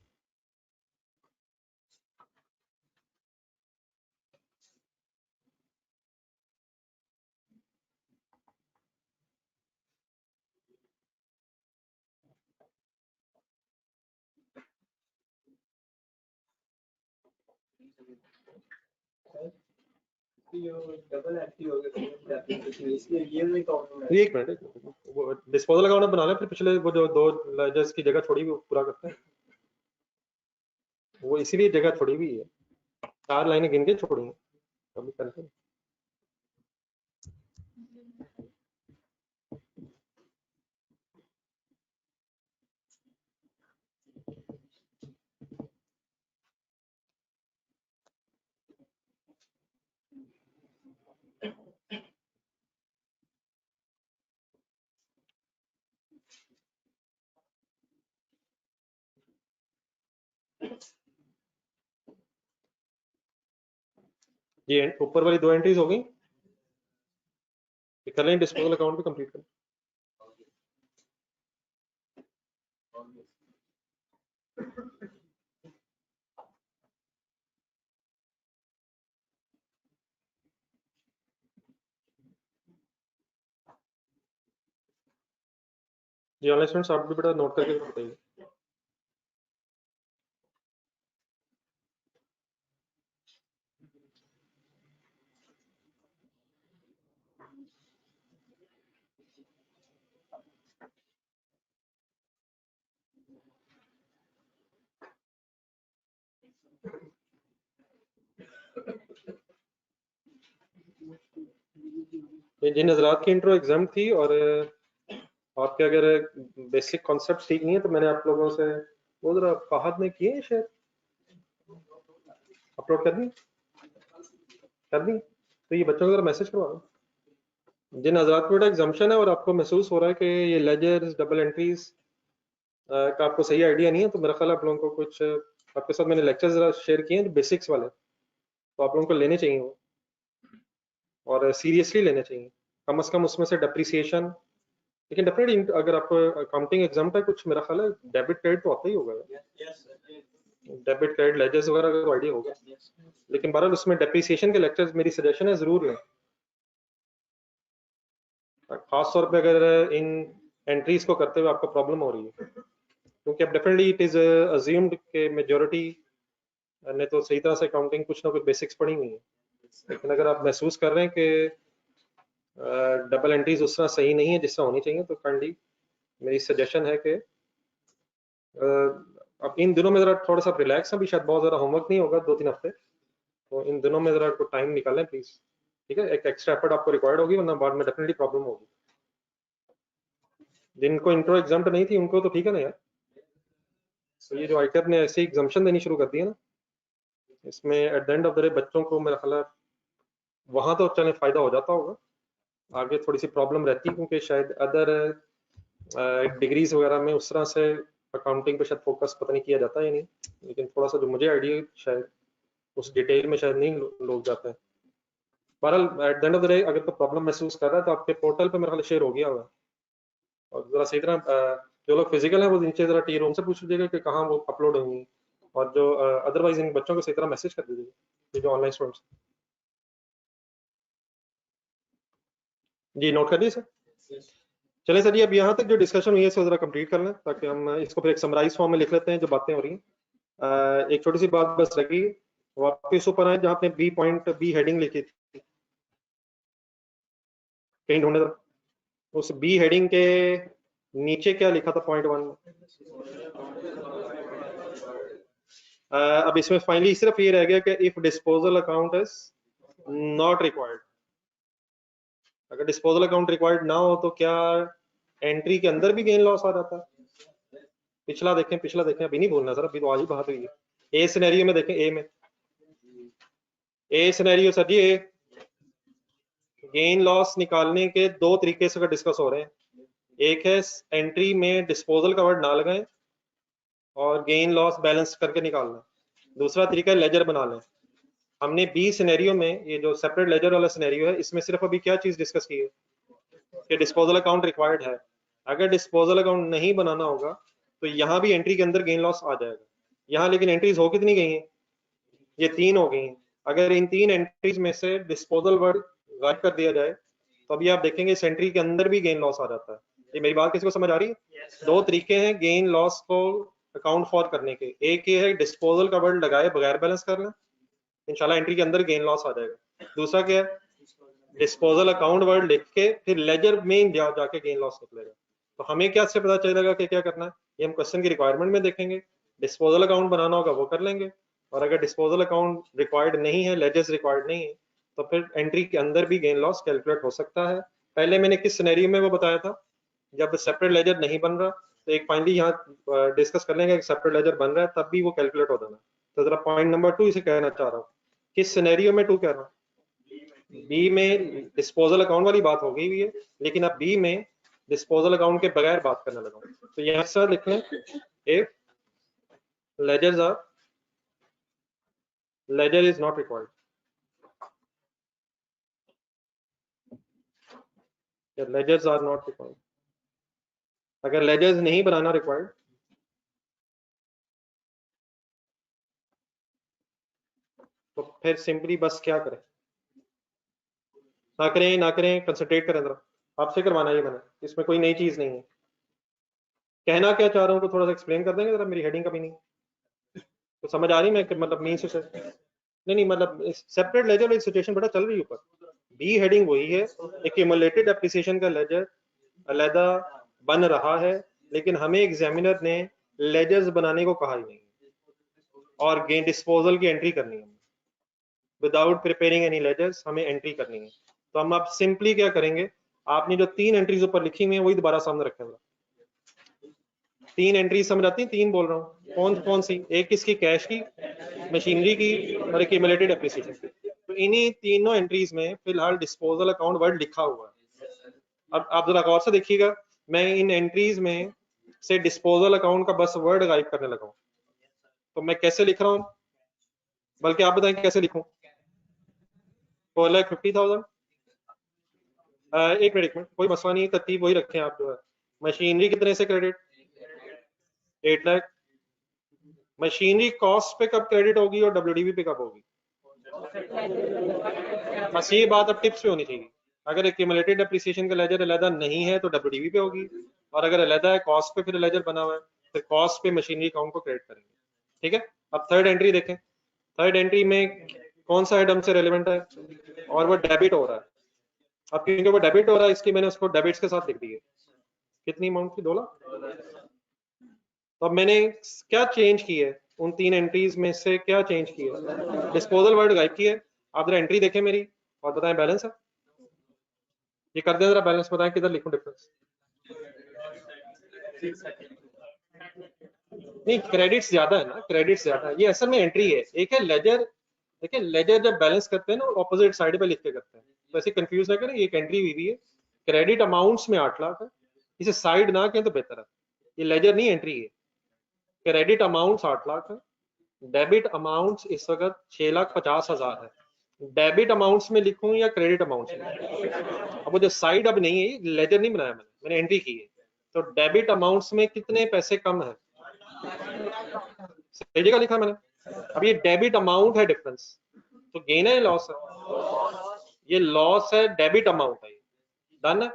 S1: एक मिनट, डिस्पोजल अकाउंट बना लें, फिर पिछले वो जो 2 लेजर्स की जगह छोड़ी हुई वो पूरा करते हैं. वो इसीलिए जगह छोड़ी हुई है, 4 लाइनें गिन के छोड़ी हैं. अभी करते हैं. ये ऊपर वाली 2 एंट्रीज हो गई, कर लें. डिस्पोजल अकाउंट भी कंप्लीट करें. जी ऑनलाइन स्टूडेंट्स आप भी बेटा नोट करके बताइए. जिन हजरात की इंट्रो एग्जाम थी और आपके अगर बेसिक कॉन्सेप्ट ठीक नहीं है तो मैंने आप लोगों से वो जरा फहद ने किए शायद अपलोड कर दी. तो ये बच्चों को जरा मैसेज करवा दो. जिन हजरात को बेटा एग्जाम्पशन है और आपको महसूस हो रहा है कि ये लेजर्स डबल एंट्रीज का आपको सही आइडिया नहीं है, तो मेरा ख्याल आप लोगों को कुछ आपके साथ मैंने लेक्चर जरा शेयर किए हैं बेसिक्स वाले, तो आप लोगों को लेने चाहिए वो और सीरियसली लेने चाहिए. कम से कम उसमें से डेप्रिसिएशन, लेकिन डेफिनेटली अगर आपको अकाउंटिंग एग्जाम पे कुछ मेरा ख्याल है डेबिट क्रेडिट तो आता ही होगा. डेबिट क्रेडिट लेजर्स वगैरह का तो आइडिया होगा, लेकिन बहरहाल उसमें डेप्रिसिएशन के लेक्चर्स मेरी सजेशन है जरूर लें, खास तौर पे अगर इन एंट्रीज को करते हुए आपको प्रॉब्लम हो रही है, क्योंकि अब डेफिनेटली इट इज अज्यूम्ड कि मेजॉरिटी ने तो सही तरह से अकाउंटिंग कुछ ना कुछ बेसिक्स पढ़ी हुई है, लेकिन अगर आप महसूस कर रहे हैं कि डबल एंट्रीज उस तरह सही नहीं है जिस तरह होनी चाहिए, तो काइंडली मेरी सजेशन है कि अब इन दिनों में जरा थोड़ा सा रिलैक्स है, अभी शायद बहुत ज़्यादा होमवर्क नहीं होगा 2-3 हफ्ते, तो इन दिनों में जरा टाइम निकालें प्लीज, ठीक है। एक एक्स्ट्रा एफर्ट आपको रिक्वायर्ड होगी, वरना बाद में डेफिनेटली प्रॉब्लम होगी। जिनको इंट्रो एग्जाम नहीं थी उनको तो ठीक है ना यार, तो ये जो आईटेप ने ऐसे एग्जाम्शन देनी शुरू कर दी है ना, इसमें at the end of the day बच्चों को मेरा ख्याल है वहां तो चले फायदा हो जाता होगा, आगे थोड़ी सी प्रॉब्लम रहती है, क्योंकि शायद अदर डिग्रीज वगैरह में उस तरह से अकाउंटिंग पे शायद फोकस पता नहीं किया जाता है या नहीं, लेकिन थोड़ा सा जो मुझे आइडिया शायद उस डिटेल में शायद नहीं लोग जाते हैं। बहरहाल at the end of the day अगर तो प्रॉब्लम महसूस कर रहा है तो आपके पोर्टल पे मेरा ख्याल शेयर हो गया होगा, और जरा सही तरह जो लोग फिजिकल है वो नीचे जरा टी रूम से पूछ लीजिएगा कि कहाँ वो अपलोड होंगी, और जो अदरवाइज इन बच्चों को सही तरह मैसेज कर दीजिएगा, ये जो ऑनलाइन स्टूडेंट्स। जी नोट कर दिए सर। चलें सर जी, अब यहाँ तक जो डिस्कशन हुई है इसको जरा कंप्लीट कर लें, ताकि हम इसको फिर एक समराइज फॉर्म में लिख लेते हैं जो बातें हो रही हैं। एक छोटी सी बात बस लगी, वापस ऊपर आए जहाँ आपने बी पॉइंट बी हेडिंग लिखी थी, कहीं ढूंढे जरा, उस बी हेडिंग के नीचे क्या लिखा था पॉइंट 1 में। अब इसमें फाइनली सिर्फ ये रह गया कि if disposal account is not required, अगर डिस्पोजल अकाउंट रिक्वायर्ड ना हो तो क्या एंट्री के अंदर भी गेन लॉस आ जाता है। पिछला देखें, अभी नहीं बोलना सर, अभी तो आज ही बात हुई है। ए सिनेरियो में देखें, ए सिनेरियो सर जी, गेन लॉस निकालने के दो तरीके से डिस्कस हो रहे हैं, एक है एंट्री में डिस्पोजल का वर्ड ना लगाएं और गेन लॉस बैलेंस करके निकालना, दूसरा तरीका है लेजर बना लें। हमने बी सिनेरियो में, ये जो सेपरेट लेजर वाला सिनेरियो है, इसमें सिर्फ अभी क्या चीज डिस्कस की है कि डिस्पोजल अकाउंट रिक्वायर्ड है। अगर डिस्पोजल अकाउंट नहीं बनाना होगा तो यहाँ भी एंट्री के अंदर गेन लॉस आ जाएगा। यहाँ लेकिन एंट्रीज हो कितनी गई हैं, ये 3 हो गई हैं। अगर इन 3 एंट्रीज में से डिस्पोजल वर्ड गायब कर दिया जाए तो अभी आप देखेंगे इस एंट्री के अंदर भी गेन लॉस आ जाता है। ये मेरी बात किसी को समझ आ रही है? दो तरीके हैं गेन लॉस को अकाउंट फॉर करने के, एक ये है डिस्पोजल का वर्ड लगाए बगैर बैलेंस करना, इंशाल्लाह एंट्री के अंदर गेन लॉस आ जाएगा। दूसरा क्या है, डिस्पोजल अकाउंट वर्ड लिख के फिर लेजर में जाके गेन लॉस निकलेगा। तो हमें क्या से पता चलेगा कि क्या करना है, ये हम क्वेश्चन की रिक्वायरमेंट में देखेंगे। डिस्पोजल अकाउंट बनाना होगा वो कर लेंगे, और अगर डिस्पोजल अकाउंट रिक्वायर्ड नहीं है, लेजर्स रिक्वायर्ड नहीं है, तो फिर एंट्री के अंदर भी गेन लॉस कैलकुलेट हो सकता है। पहले मैंने किस सिनेरियो में वो बताया था, जब सेपरेट लेजर नहीं बन रहा, तो एक फाइनली यहाँ डिस्कस कर लेंगे, सेपरेट लेजर बन रहा है तब भी वो कैलकुलेट हो जाना। तो जरा पॉइंट नंबर 2 इसे कहना चाह रहा हूँ, किस सिनेरियो में 2 कह रहा हूँ, बी में डिस्पोजल अकाउंट वाली बात हो गई हुई है, लेकिन अब बी में डिस्पोजल अकाउंट के बगैर बात करने लगा हूं। तो यहाँ से लिख लें, if ledgers are, ledger is not required, ledgers are not required, अगर लेजर्स नहीं बनाना रिक्वायर्ड तो फिर सिंपली बस क्या करें, ना करें कंसंट्रेट करें जरा, आपसे करवाना ये मैंने, इसमें कोई नई चीज नहीं है। कहना क्या चाह रहा हूँ तो थोड़ा सा एक्सप्लेन कर देंगे जरा, मेरी हेडिंग का मीनिंग तो समझ आ रही है, मैं मतलब मीन से नहीं मतलब सेपरेट लेजर एक सिचुएशन बड़ा चल रही है ऊपर, बी हेडिंग वही है, एक्यूमुलेटेड एप्रिसिएशन का लेजर अलहदा बन रहा है, लेकिन हमें एग्जामिनर ने लेजर्स बनाने को कहा ही नहीं, और गेन डिस्पोजल की एंट्री करनी है, विदाउट प्रिपेयरिंग एनी लेजर्स हमें एंट्री करनी है। तो हम अब सिंपली क्या करेंगे, आपने जो 3 एंट्रीज ऊपर लिखी हुई है वही दोबारा सामने रखेंगे। 3 एंट्रीज समझ आती हैं, 3 बोल रहा हूँ, कौन कौन सी, एक किसकी, कैश की, मशीनरी की और एक्यूमुलेटेड एप्रिसिएशन की। तो इन्हीं तीनों एंट्रीज में फिलहाल डिस्पोजल अकाउंट वर्ड लिखा हुआ है। अब आप जरा गौर से देखिएगा, मैं इन एंट्रीज में से डिस्पोजल अकाउंट का बस वर्ड गायब करने लगा हूं, तो मैं कैसे लिख रहा हूं, बल्कि आप बताएं कैसे लिखूं। 4,50,000, एक मिनट कोई मसला नहीं, तरतीब वही रखें आप जो है। मशीनरी कितने से क्रेडिट, 8 लाख, मशीनरी कॉस्ट पे कब क्रेडिट होगी और डब्ल्यूडीवी पे कब होगी? बस ये बात अब टिप्स पे होनी चाहिए। अगर एक्यूमुलेटेड डेप्रिसिएशन का लेजर अलहदा नहीं है तो डब्ल्यूडीवी पे होगी, और अगर अलहदा है कॉस्ट पे फिर लेजर बना हुआ है, फिर कॉस्ट पे मशीनरी अकाउंट को क्रेडिट करेंगे। ठीक है, अब थर्ड एंट्री देखें। थर्ड एंट्री में कौन सा आइटम से रेलिवेंट है, और वो डेबिट हो रहा है। अब क्योंकि वो डेबिट हो रहा है इसलिए मैंने उसको डेबिट्स के साथ लिख दिए। कितनी अमाउंट थी? 2 लाख। तो अब मैंने क्या चेंज की है उन 3 एंट्रीज में से? क्या चेंज की है? डिस्पोजल वर्ड गायब की है। आप जरा एंट्री देखें मेरी और बताएं बैलेंस है। ये कर दें जरा, बैलेंस बताएं किधर लिखूं डिफरेंस। नहीं, क्रेडिट्स ज्यादा है ना, क्रेडिट्स ज्यादा है। ये असल में एंट्री है। एक है लेजर, देखिए लेजर जब बैलेंस करते हैं ना ऑपोजिट साइड पे लिख के करते हैं, तो ऐसे कंफ्यूज ना करें। ये एक एंट्री हुई है, क्रेडिट अमाउंट्स में 8 लाख है, इसे साइड ना कहें तो बेहतर है। ये लेजर नहीं एंट्री है। क्रेडिट अमाउंट्स 8 लाख है, डेबिट अमाउंट्स इस वक्त 6,50,000 है। डेबिट अमाउंट्स में लिखूं या क्रेडिट अमाउंट्स में? अब वो जो साइड अब नहीं है, लेजर नहीं बनाया मैंने एंट्री की है। तो डेबिट अमाउंट्स में कितने पैसे कम है? सही जगह लिखा मैंने। अब ये डेबिट अमाउंट है डिफरेंस, तो गेन है या लॉस है? ये लॉस है, डेबिट अमाउंट है। डन है।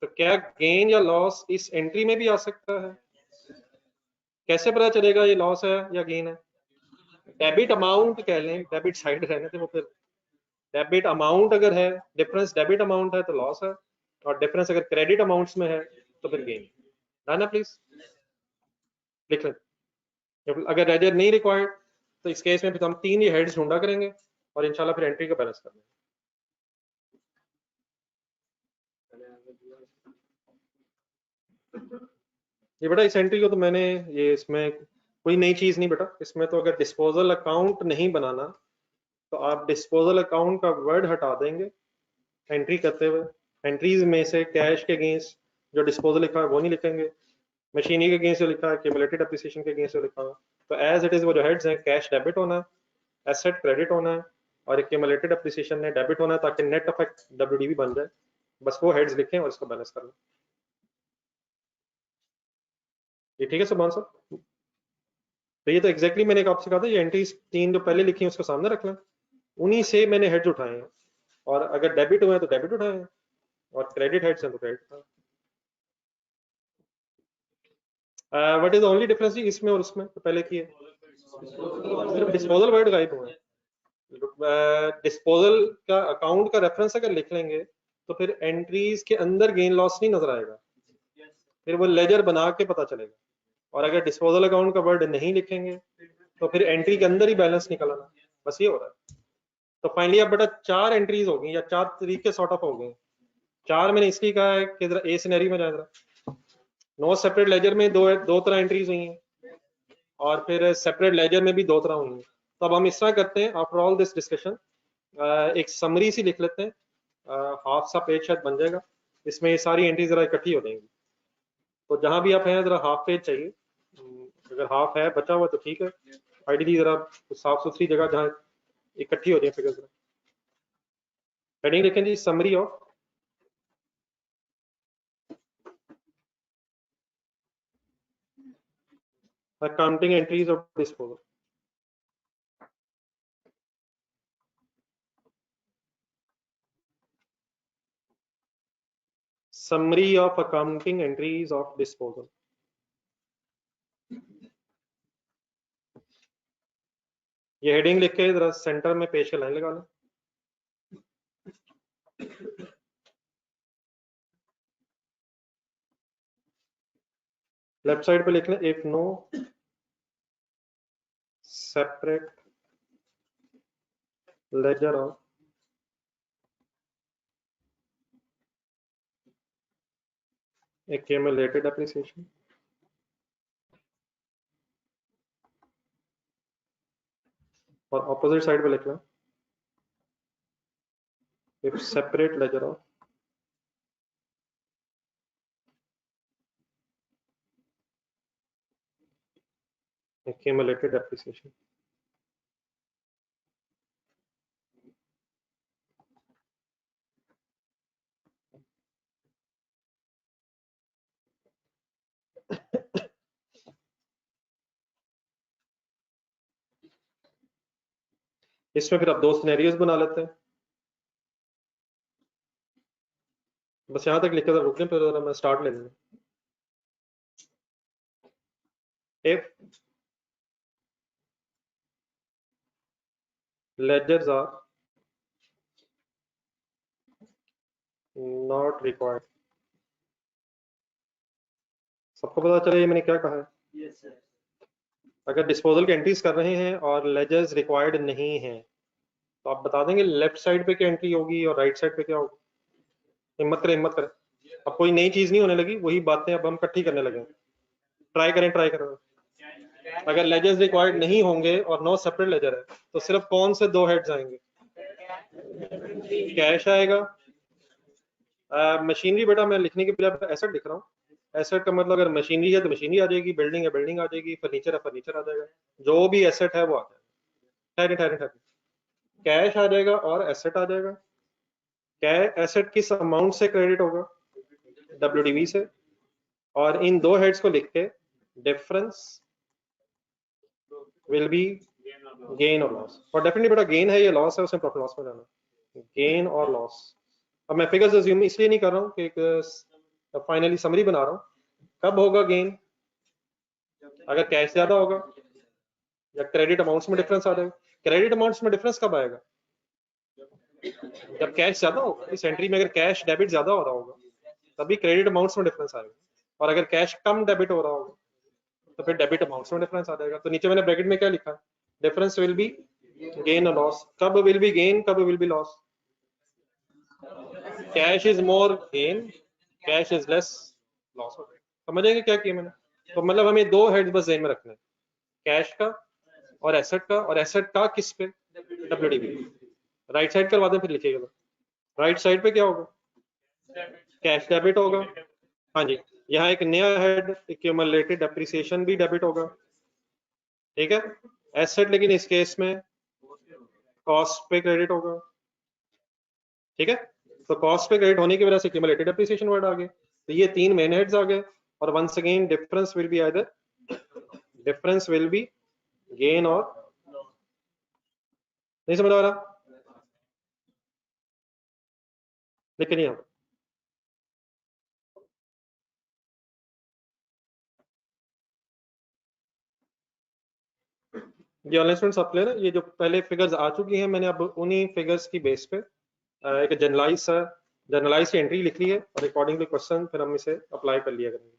S1: तो क्या गेन या लॉस इस एंट्री में भी आ सकता है? कैसे पता चलेगा ये लॉस है या गेन है? डेबिट अमाउंट कह लें, डेबिट साइड रहने थे वो, फिर डेबिट अमाउंट अगर है, डिफरेंस डेबिट अमाउंट है तो लॉस है, और डिफरेंस अगर क्रेडिट अमाउंट्स में है तो फिर गेन। डन है, प्लीज लिख लें। अगर लेजर नहीं रिक्वायर्ड तो इस केस में फिर हम 3 ये हेड्स ढूंढा करेंगे और इंशाल्लाह फिर एंट्री का बैलेंस करना है। ये बेटा इस एंट्री को तो मैंने, ये इसमें कोई नई चीज नहीं बेटा इसमें। तो अगर डिस्पोजल अकाउंट नहीं बनाना तो आप डिस्पोजल अकाउंट का वर्ड हटा देंगे एंट्री करते हुए। एंट्रीज में से कैश के अगेंस्ट जो डिस्पोजल लिखा है वो नहीं लिखेंगे, मशीनरी के अगेंस्ट जो लिखा है, क्यूमुलेटेड एप्रिसिएशन के अगेंस्ट जो लिखा है। तो एज इट इज वो जो हेड्स हैं, कैश डेबिट होना है, एसेट क्रेडिट होना है, और क्यूमुलेटेड एप्रिसिएशन ने डेबिट होना है, ताकि नेट इफेक्ट डब्ल्यूडीवी बन जाए। बस वो हेड्स लिखें और इसको बैलेंस करना। ये ठीक है सुभान साहब? तो ये तो एग्जैक्टली मैंने आपसे कहा था, ये एंट्रीज 3 जो पहले लिखी हैं उसको सामने रख लें, उन्हीं से मैंने हेड्स उठाए हैं। और अगर डेबिट हुए हैं तो डेबिट उठाए हैं, और क्रेडिट हेड्स हैं तो क्रेडिट उठाए। What is the only difference इसमें और उसमें? तो पहले की है सिर्फ डिस्पोजल वर्ड गायब हुए हैं। डिस्पोजल का अकाउंट का रेफरेंस अगर लिख लेंगे तो फिर एंट्रीज के अंदर गेन लॉस नहीं नजर आएगा, फिर वो लेजर बना के पता चलेगा। और अगर डिस्पोजल अकाउंट का वर्ड नहीं लिखेंगे तो फिर एंट्री के अंदर ही बैलेंस निकल आना। बस ये हो रहा है। तो फाइनली अब बेटा 4 एंट्रीज हो गई, या 4 तरीके सॉर्ट ऑफ हो गए। 4 मैंने इसलिए कहा है कि जरा ए सिनेरियो में जाए। जरा नो सेपरेट लेजर में दो तरह एंट्रीज हुई हैं, और फिर सेपरेट लेजर में भी 2 तरह हुई हैं। तो अब हम इस तरह करते हैं, आफ्टर ऑल दिस डिस्कशन एक समरी सी लिख लेते हैं, हाफ सा पेज शायद बन जाएगा, इसमें ये सारी एंट्री जरा इकट्ठी हो जाएंगी। तो जहां भी आप हैं जरा हाफ पेज चाहिए। अगर हाफ है बचा हुआ तो ठीक है, आइडियली जरा साफ सुथरी जगह जहाँ इकट्ठी हो जाए फिगर्स। हेडिंग लिखें जी, summary of accounting entries of disposal. Summary of accounting entries of disposal. ये हेडिंग लिख के जरा सेंटर में पेज के लाइन लगा लें। लेफ्ट साइड पे लिख लें, if no separate ledger of accumulated appreciation और ऑपोजिट साइड पे लिख लें, if separate ledger of accumulated appreciation। इसमें फिर आप दो सिनेरियोज बना लेते हैं। बस यहाँ तक लिखकर रुकने फिर मैं स्टार्ट ले लूँगा। If ledgers are not required, सबको पता चले ये मैंने क्या कहा है?
S2: Yes, sir.
S1: अगर डिस्पोजल की एंट्रीज कर रहे हैं और लेजर्स रिक्वायर्ड नहीं है तो आप बता देंगे लेफ्ट साइड पे क्या एंट्री होगी और राइट साइड पे क्या होगी। हिम्मत करें, हिम्मत करें। अब कोई नई चीज नहीं होने लगी, वही बातें अब हम इकट्ठी करने लगे। ट्राई करें, ट्राई करें। अगर लेजर्स रिक्वायर्ड नहीं होंगे और नो सेपरेट लेजर है तो सिर्फ कौन से दो हेड्स आएंगे? कैश आएगा। मशीनरी बेटा मैं लिखने के बजाय एसेट लिख रहा हूँ। एसेट का मतलब अगर मशीनरी है तो मशीनरी आ जाएगी, बिल्डिंग है बिल्डिंग आ जाएगी, फर्नीचर है फर्नीचर आ जाएगा, जो भी एसेट है वो आ जाएगा। ठहरे ठहरे ठहरे, कैश आ जाएगा और एसेट आ जाएगा। कैश एसेट किस अमाउंट से क्रेडिट होगा? WDV से। और इन दो हेड्स को लिख के डिफरेंस विल बी गेन और लॉस। और डेफिनेटली बेटा गेन है, ये लॉस है, उसमें प्रॉफिट लॉस में जाना। गेन और लॉस। अब मैं फिगर्स अज्यूम इसलिए नहीं कर रहा हूँ कि एक फाइनली समरी बना रहा हूँ। कब होगा गेन? अगर कैश ज्यादा होगा या क्रेडिट अमाउंट्स में डिफरेंस आ जाएगा। क्रेडिट अमाउंट्स में डिफरेंस कब आएगा? जब कैश ज्यादा होगा। इस एंट्री में अगर कैश डेबिट ज्यादा हो रहा होगा तभी क्रेडिट अमाउंट्स में डिफरेंस आएगा, और अगर कैश कम डेबिट हो रहा होगा तो फिर डेबिट अमाउंट्स में डिफरेंस आ जाएगा। तो नीचे मैंने ब्रैकेट में क्या लिखा है? डिफरेंस विल बी गेन और लॉस। कब विल बी गेन, कब will be loss? Cash is more gain, cash is less loss. समझेंगे क्या किया मैंने? तो मतलब हमें दो हेड्स बस ज़हन में रखने हैं, कैश का और एसेट का। और एसेट का किस पे? WDV। राइट साइड करवा दें फिर लिखिएगा। राइट साइड पे क्या होगा? कैश डेबिट होगा। हाँ जी, यहाँ एक नया हेड एक्यूमुलेटेड डेप्रिसिएशन भी डेबिट होगा, ठीक है। एसेट लेकिन इस केस में कॉस्ट पे क्रेडिट होगा, ठीक है। तो कॉस्ट पे क्रेडिट होने की वजह से एक्यूमुलेटेड डेप्रिसिएशन वर्ड आ गए। तो ये तीन मेन हेड्स आ गए। और once again difference will be either difference will be gain और, नहीं समझ आ रहा? लेकिन यहाँ ये ऑनलाइन स्टूडेंट्स आप क्लियर है? ये जो पहले फिगर्स आ चुकी हैं मैंने अब उन्हीं फिगर्स की बेस पे एक जनरलाइज एंट्री लिख ली है और अकॉर्डिंग टू क्वेश्चन फिर हम इसे अप्लाई कर लिया करेंगे।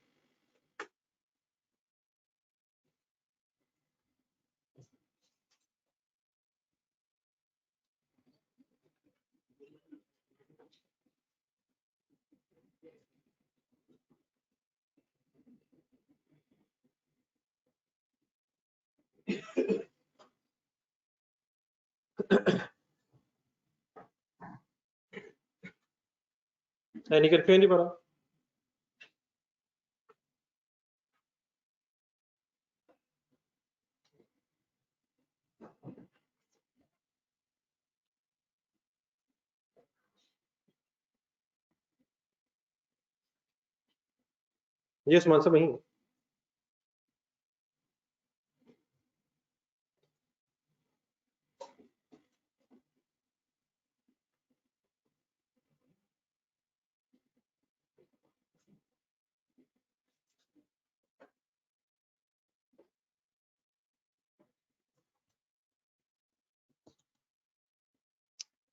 S1: एनी कंफ्यूजन नहीं पड़ा? ये समान से वही है।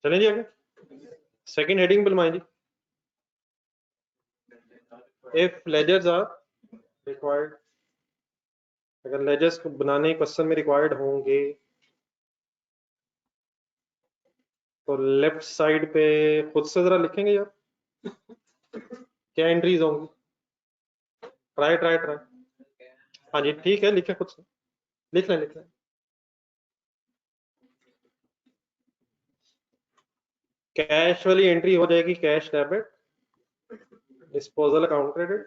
S1: चलें जी आगे। सेकंड हेडिंग बिलमाएं जी। इफ लेजर्स आर रिक्वायर्ड, अगर लेजर्स को बनाने क्वेश्चन में रिक्वायर्ड होंगे तो लेफ्ट साइड पे खुद से जरा लिखेंगे यार क्या एंट्रीज होंगी। Try try try. हाँ जी ठीक है, लिखे खुद से, लिख लें लिख लें। कैश वाली एंट्री हो जाएगी cash debit, disposal account credit,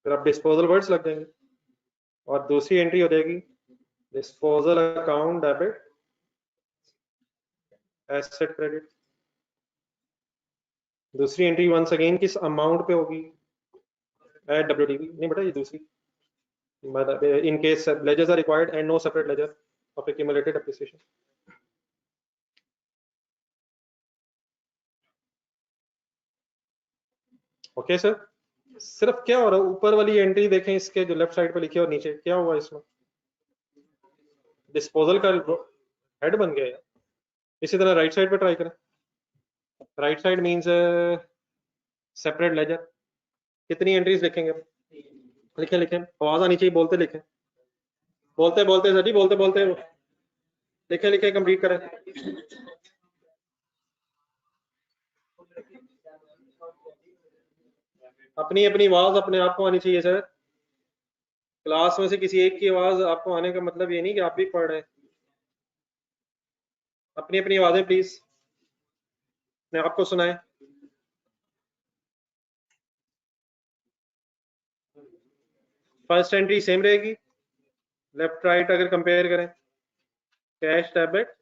S1: फिर आप डिस्पोजल वर्ड्स लग जाएंगे। और दूसरी एंट्री हो जाएगी disposal account debit asset credit. दूसरी एंट्री वंस अगेन किस अमाउंट पे होगी? At WDV। नहीं बेटा ये दूसरी, in case ledgers are required and no separate ledger of accumulated depreciation। Okay sir, सिर्फ क्या हो रहा है, ऊपर वाली एंट्री देखें इसके जो लेफ्ट साइड पे लिखी है और नीचे क्या हुआ इसमें, डिस्पोजल का हेड बन गया है। इसी तरह राइट साइड पे ट्राई करें, right side means separate ledger, कितनी एंट्रीज लिखेंगे, लिखें लिखें, आवाज आनी चाहिए, बोलते लिखें, बोलते बोलते सर जी, बोलते बोलते लिखें लिखें, कंप्लीट करें। अपनी अपनी आवाज अपने आप को आनी चाहिए सर, क्लास में से किसी एक की आवाज आपको आने का मतलब ये नहीं कि आप भी पढ़ रहे हैं। अपनी अपनी आवाजें प्लीज अपने आप को सुनाएं। फर्स्ट एंट्री सेम रहेगी, लेफ्ट राइट अगर कंपेयर करें, cash debit,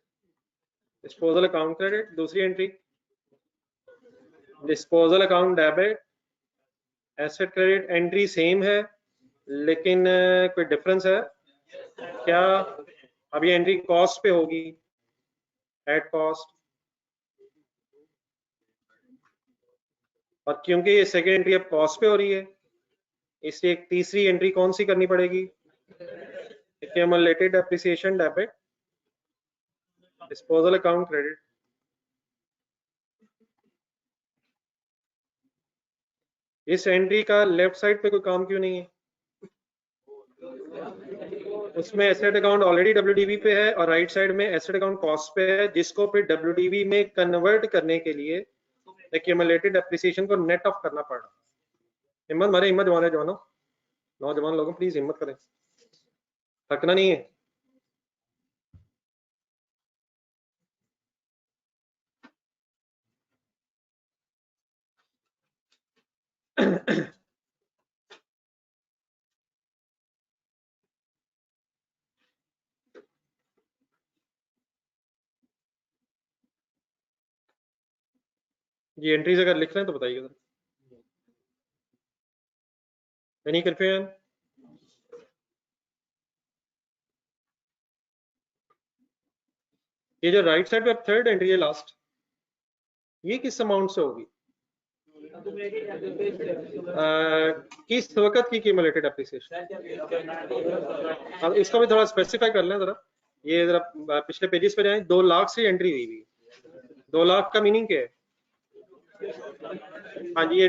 S1: disposal account credit. दूसरी entry disposal account debit, asset credit, entry same है लेकिन कोई डिफरेंस है क्या? अब ये एंट्री कॉस्ट पे होगी, एट कॉस्ट, और क्योंकि ये सेकेंड एंट्री अब कॉस्ट पे हो रही है इसलिए एक तीसरी एंट्री कौन सी करनी पड़ेगी, accumulated depreciation debit, disposal account credit. इस एंट्री का लेफ्ट साइड पे कोई काम क्यों नहीं है, उसमें एसेट अकाउंट ऑलरेडी डब्ल्यूडीबी पे है और राइट साइड में एसेट अकाउंट कॉस्ट पे है, जिसको फिर डब्ल्यूडीबी में कन्वर्ट करने के लिए एक्यूमुलेटेड डेप्रिसिएशन को नेट ऑफ करना पड़ा। हिम्मत मारे, हिम्मत जवान है, जवानों, नौजवान लोगों प्लीज हिम्मत करें, थकना नहीं है। ये एंट्रीज अगर लिख रहे हैं तो बताइएगा, एनी कंफ्यूजन? ये जो राइट साइड पे अब थर्ड एंट्री है लास्ट, ये किस अमाउंट से होगी, किस वक्त की क्यूमुलेटेड एप्रिसिएशन? अब इसको भी थोड़ा स्पेसिफाई कर लें जरा, ये जरा पिछले पेजेस पे जाएं, 2 लाख से एंट्री हुई हुई, 2 लाख का मीनिंग क्या है? हाँ जी, ये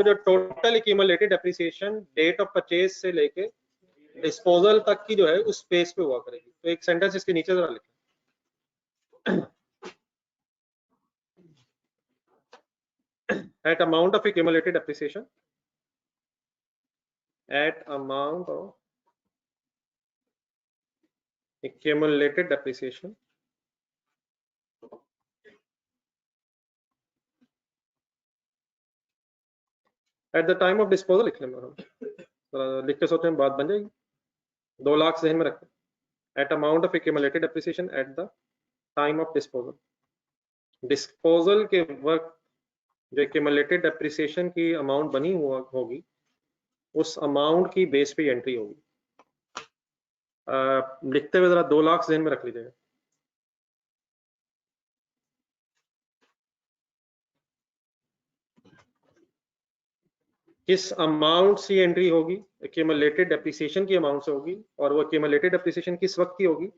S1: जो total accumulated appreciation date of purchase से लेके डिस्पोजल तक की जो है उस पेज पे हुआ करेगी। तो एक सेंटेंस इसके नीचे जरा लिखें, at amount of accumulated appreciation, at amount of accumulated depreciation at the time of disposal लिख लें, हम लिख के सोचते हैं बात बन जाएगी। 2 लाख जहन में रखें, at amount of accumulated depreciation at the time of disposal, disposal के वक्त जो accumulated depreciation की अमाउंट बनी हुआ होगी उस अमाउंट की बेस पे एंट्री होगी। लिखते हुए जरा 2 लाख जहन में रख लीजिएगा। किस अमाउंट से एंट्री होगी, एक्यूमुलेटेड डेप्रिसिएशन की अमाउंट से होगी, और वो एक्यूमुलेटेड डेप्रिसिएशन किस वक्त की होगी,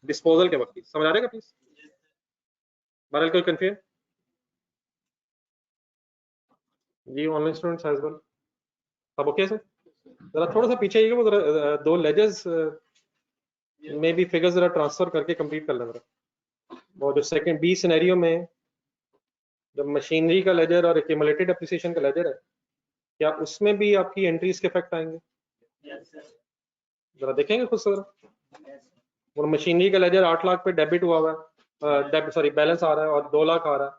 S1: डिस्पोजल के वक्त की। समझ आ जाएगा प्लीज, बहरहाल कोई कंफ्यूजन? जी ऑनलाइन स्टूडेंट्स एज वेल, अब ओके सर? जरा थोड़ा सा पीछे आइएगा, वो जरा 2 लेजर्स में भी फिगर्स जरा ट्रांसफर करके कंप्लीट कर लें जरा। वो जो सेकंड बी सिनेरियो में जब मशीनरी का लेजर और एक्यूमुलेटेड डेप्रिसिएशन का लेजर है, क्या उसमें भी आपकी एंट्रीज के इफेक्ट आएंगे? जरा देखेंगे खुद से जरा। वो मशीनरी का लेजर 8 लाख पे डेबिट हुआ हुआ है, सॉरी बैलेंस आ रहा है, और 2 लाख आ रहा है,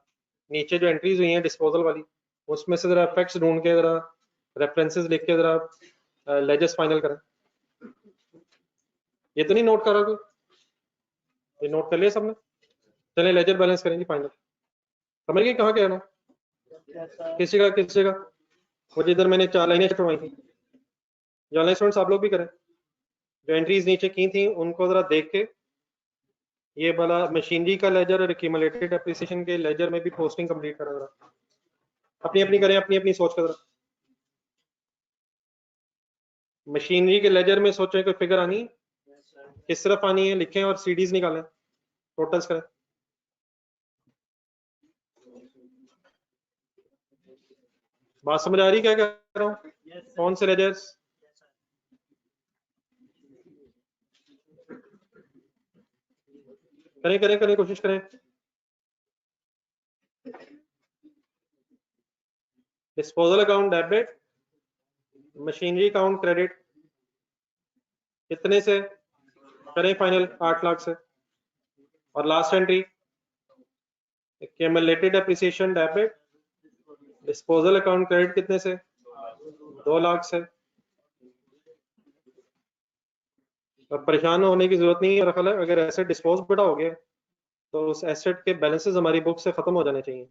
S1: नीचे जो एंट्रीज हुई हैं डिस्पोजल वाली, उसमें से जरा इफेक्ट्स ढूंढ के जरा रेफरेंसेस लिख के जरा लेजर्स फाइनल करें। ये तो नहीं नोट कर रहा कोई? ये नोट कर लिया सबने? चलिए लेजर बैलेंस करेंगे फाइनल। समझ गए कहाँ क्या ना, किसी का वो जिधर मैंने 4 लाइनें छुड़वाई थी, ऑनलाइन स्टूडेंट्स आप लोग भी करें, जो एंट्रीज नीचे की थी उनको जरा देख के, ये वाला मशीनरी का लेजर और एक्यूमुलेटेड डेप्रिसिएशन के लेजर में भी पोस्टिंग कंप्लीट करा जरा। अपनी अपनी करें, अपनी अपनी सोच कर। मशीनरी के लेजर में सोचें कोई फिगर आनी है, किस तरफ आनी है लिखें और सीडीज निकालें, टोटल्स करें। बात समझ आ रही क्या कह रहा हूँ? कौन से लेजर्स? करें करें करें, कोशिश करें। Disposal account debit, machinery account credit, कितने से करें फाइनल? 8 लाख से। और last entry accumulated appreciation debit, disposal account credit कितने से? 2 लाख से। अब परेशान होने की जरूरत नहीं है, रखा है अगर एसेट डिस्पोज बड़ा हो गया तो उस एसेट के बैलेंसेस हमारी बुक से खत्म हो जाने चाहिए।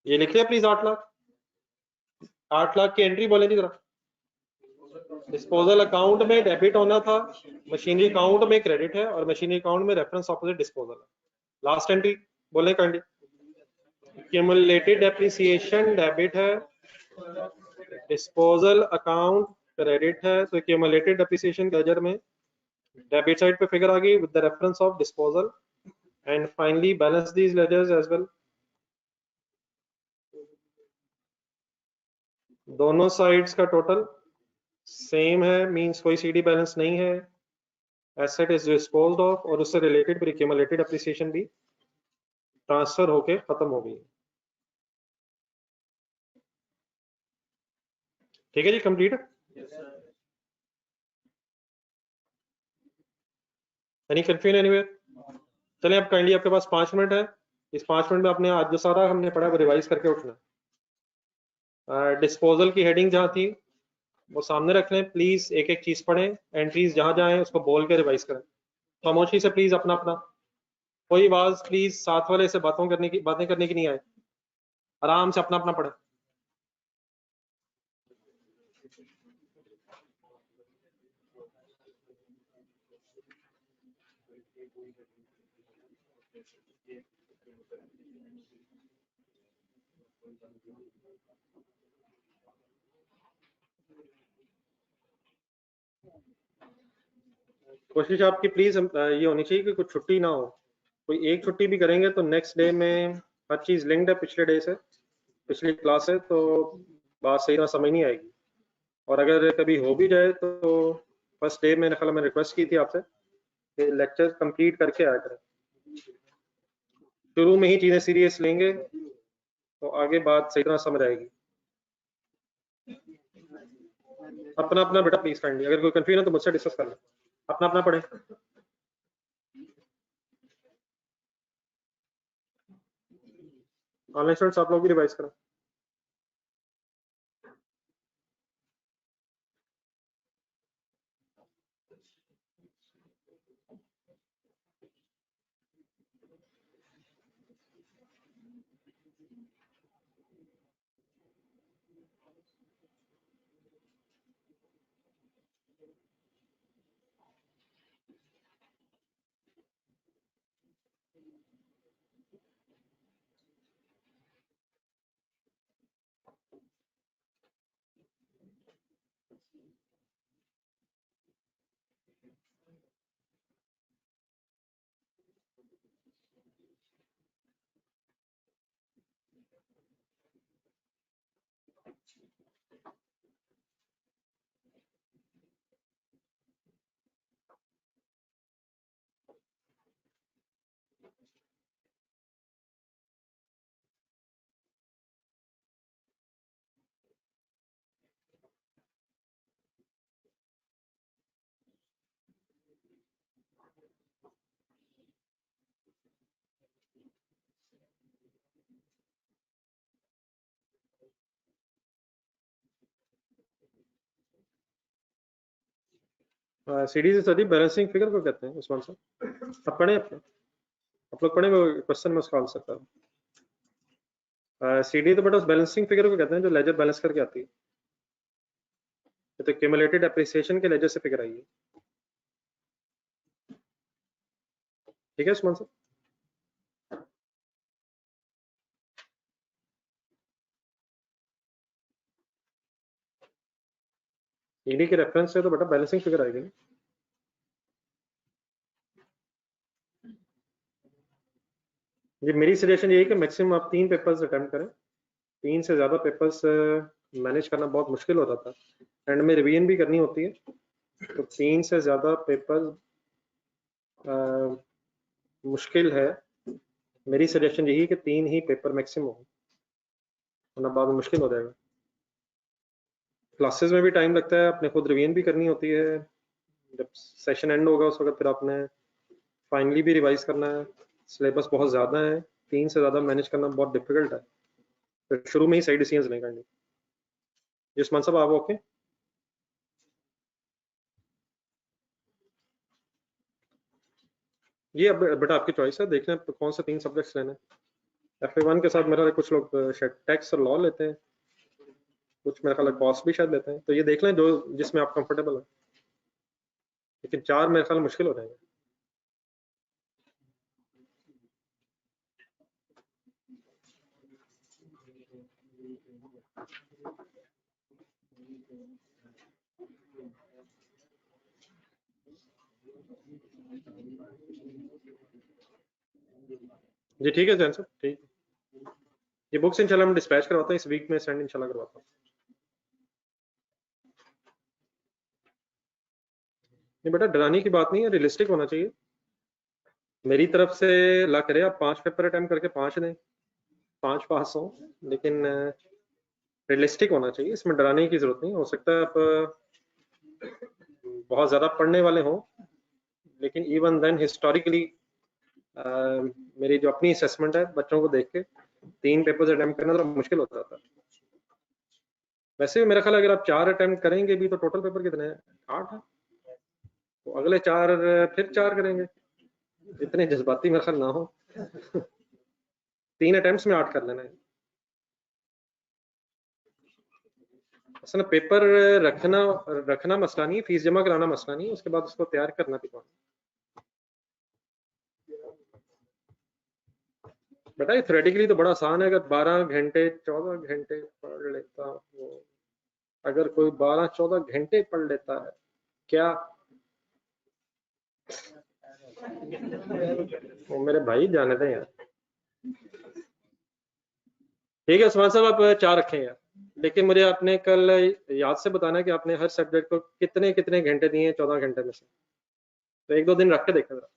S1: ये लिख लिया प्लीज, 8 लाख। 8 लाख की एंट्री बोले थी जरा। डिस्पोजल अकाउंट में डेबिट होना था, मशीनरी अकाउंट में क्रेडिट है और मशीनरी अकाउंट में रेफरेंस ऑपोजिट डिस्पोजल है। लास्ट एंट्री बोले काइंडली। एक्यूमुलेटेड डेप्रिसिएशन डेबिट है, डिस्पोजल अकाउंट क्रेडिट है, तो एक्यूमुलेटेड डेप्रिसिएशन लेजर में डेबिट साइड पे फिगर आ गई with the reference of disposal and finally balance these ledgers as well. दोनों साइड्स का टोटल सेम है, मींस कोई सीडी बैलेंस नहीं है, एसेट इज डिस्पोज्ड ऑफ और उससे रिलेटेड फिर एक्यूमुलेटेड एप्रिसिएशन भी ट्रांसफर होके खत्म हो गई। ठीक है जी, कंप्लीट है। Any confusion anywhere? चलें अब काइंडली आपके पास 5 मिनट है, इस 5 मिनट में आपने आज जो सारा हमने पढ़ा वो रिवाइज करके उठना। डिस्पोजल की हेडिंग जहाँ थी वो सामने रख लें प्लीज, एक एक चीज पढ़ें, एंट्रीज जहाँ जहाँ है उसको बोल के रिवाइज करें। खामोशी से प्लीज अपना अपना, कोई आवाज प्लीज साथ वाले से बातें करने की नहीं आए, आराम से अपना अपना पढ़े। कोशिश आपकी प्लीज ये होनी चाहिए कि कुछ छुट्टी ना हो, कोई एक छुट्टी भी करेंगे तो नेक्स्ट डे में हर चीज लिंक्ड है पिछले डे से, पिछली क्लास है, तो बात सही ना समझ नहीं आएगी। और अगर कभी हो भी जाए तो फर्स्ट डे में मैंने रिक्वेस्ट की थी आपसे कि लेक्चर कंप्लीट करके आया करें। शुरू में ही चीजें सीरियस लेंगे तो आगे बात सही तरह समझ आएगी। अपना अपना बेटा प्लीज काइंडली, अगर कोई कंफ्यूजन है तो मुझसे डिस्कस कर ले, अपना अपना पढ़े। ऑनलाइन स्टूडेंट्स आप लोग भी रिवाइज करें। सीरीज स्टडी बैलेंसिंग फिगर को कहते हैं उस्मान साहब, आप पढ़े अपने, आप लोग पढ़े वो क्वेश्चन में उसका आंसर था। सीडी तो बेटा उस बैलेंसिंग फिगर को कहते हैं जो लेजर बैलेंस करके आती है, तो क्यूमुलेटेड एप्रिसिएशन के लेजर से फिगर आई है। ठीक है उस्मान साहब? ईडी के रेफरेंस से तो बेटा बैलेंसिंग फिगर आएगी ना। ये मेरी सजेशन यही है कि मैक्सिमम आप 3 पेपर्स अटेम्प्ट करें। 3 से ज़्यादा पेपर्स मैनेज करना बहुत मुश्किल हो जाता है, एंड में रिवीजन भी करनी होती है, तो 3 से ज़्यादा पेपर मुश्किल है। मेरी सजेशन यही है कि 3 ही पेपर मैक्सिमम हो, वरना बाद में मुश्किल हो जाएगा। क्लासेस में भी टाइम लगता है, अपने खुद रिवीजन भी करनी होती है, जब सेशन एंड होगा उस वक्त फिर आपने फाइनली भी रिवाइज करना है। सिलेबस बहुत ज़्यादा है, 3 से ज़्यादा मैनेज करना बहुत डिफिकल्ट है, फिर शुरू में ही सही डिसीजंस नहीं करनी। जिसमान साहब आप ओके? ये अब बेटा आपकी चॉइस है, देखना है कौन से 3 सब्जेक्ट्स लेने। FA1 के साथ मेरा कुछ लोग शायद टैक्स और लॉ लेते हैं, कुछ मेरा ख्याल कॉस्ट भी शायद लेते हैं, तो ये देख लें जो जिसमें आप कंफर्टेबल है, लेकिन 4 मेरे ख्याल मुश्किल हो जाएंगे। जी ठीक है जैन साहब, ठीक। ये बुक्स इंशाल्लाह हम डिस्पैच करवाते हैं, इस वीक में सेंड इंशाल्लाह करवाता हूँ। नहीं बेटा डराने की बात नहीं है, रियलिस्टिक होना चाहिए। मेरी तरफ से अल्लाह करे आप 5 पेपर अटेम्प्ट करके 5 दें, 5 पास हो, लेकिन रियलिस्टिक होना चाहिए, इसमें डराने की जरूरत नहीं। हो सकता है आप बहुत ज्यादा पढ़ने वाले हों, लेकिन इवन देन हिस्टोरिकली मेरी जो अपनी असेसमेंट है बच्चों को देख के 3 पेपर्स अटेम्प्ट करना थोड़ा मुश्किल हो जाता है। वैसे भी मेरा ख्याल अगर आप 4 अटेम्प्ट करेंगे भी तो टोटल पेपर कितने हैं? 8 है, तो अगले 4 फिर 4 करेंगे, इतने जज्बाती मेरा ख्याल ना हो। 3 अटेम्प्ट्स में 8 कर लेना है। असल में पेपर रखना मसला नहीं है, फीस जमा कराना मसला नहीं है, उसके बाद उसको तैयार करना भी कौन। बेटा ये थ्योरेटिकली तो बड़ा आसान है, अगर 12 घंटे 14 घंटे पढ़ लेता हो, अगर कोई 12-14 घंटे पढ़ लेता है क्या, वो मेरे भाई जाने दें यार। ठीक है उस्मान साहब आप 4 रखें यार, लेकिन मुझे आपने कल याद से बताना है कि आपने हर सब्जेक्ट को कितने कितने घंटे दिए हैं 14 घंटे में से, तो 1-2 दिन रख के देखा जरा।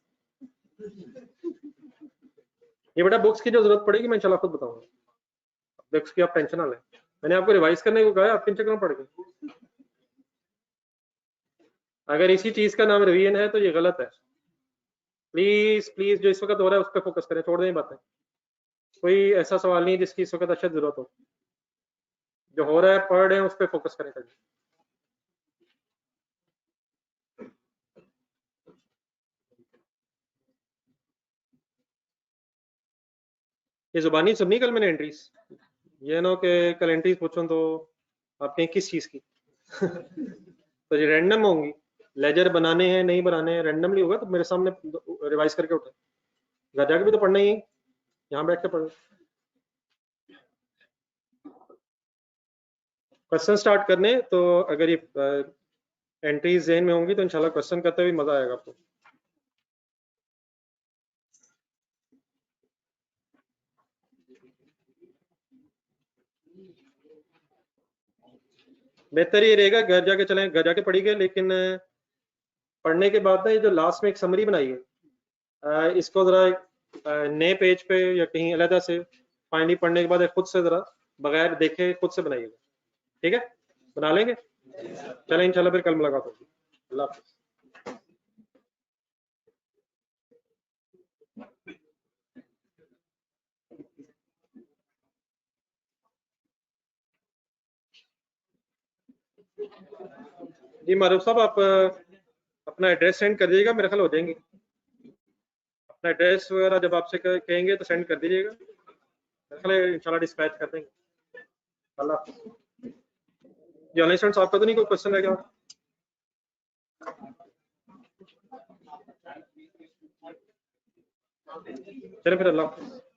S1: ये बेटा बुक्स की जो जरूरत पड़ेगी मैं इंशाल्लाह खुद बताऊंगा, बुक्स की आप टेंशन ना लें। मैंने आपको रिवाइज करने को कहा, आप किन चक्करों में पड़ गए। अगर इसी चीज का नाम रिवीजन है तो ये गलत है। प्लीज प्लीज जो इस वक्त हो रहा है उस पर फोकस करें, छोड़ दें बातें। कोई ऐसा सवाल नहीं है जिसकी इस वक्त अच्छा जरूरत हो, जो हो रहा है पढ़ रहे हैं उस पर फोकस करें कभी। ये जुबानी सुननी कल मैंने एंट्रीज, ये ना कि कल एंट्रीज पूछूं तो आप कहें किस चीज की। तो ये रैंडम होंगी, लेजर बनाने हैं नहीं बनाने हैं, रैंडमली होगा, तो मेरे सामने रिवाइज करके उठे, घर जाके भी तो पढ़ना ही है, यहाँ बैठ के पढ़ो। क्वेश्चन स्टार्ट करने तो अगर ये एंट्रीज जहन में होंगी तो इंशाल्लाह क्वेश्चन करते हुए मजा आएगा आपको। बेहतर ये रहेगा घर जाके चलें, घर जाके पढ़िएगा, लेकिन पढ़ने के बाद ना ये जो लास्ट में एक समरी बनाई है इसको जरा नए पेज पे या कहीं अलग से फाइनली पढ़ने के बाद खुद से जरा बगैर देखे खुद से बनाइएगा, ठीक है? बना लेंगे, चलें इंशाल्लाह फिर कल मुलाकात होगी। अल्लाह हाफिज़। जी मारूफ साहब आप अपना एड्रेस सेंड कर दीजिएगा, मेरे ख्याल हो जाएंगे। अपना एड्रेस वगैरह जब आपसे कहेंगे तो सेंड कर दीजिएगा, मेरे ख्याल इंशाल्लाह डिस्पैच कर देंगे। अल्लाह हाफिज़। जी ऑनलाइन स्टूडेंट्स आपका तो नहीं कोई क्वेश्चन रह गया? चलिए फिर अल्लाह हाफिज़।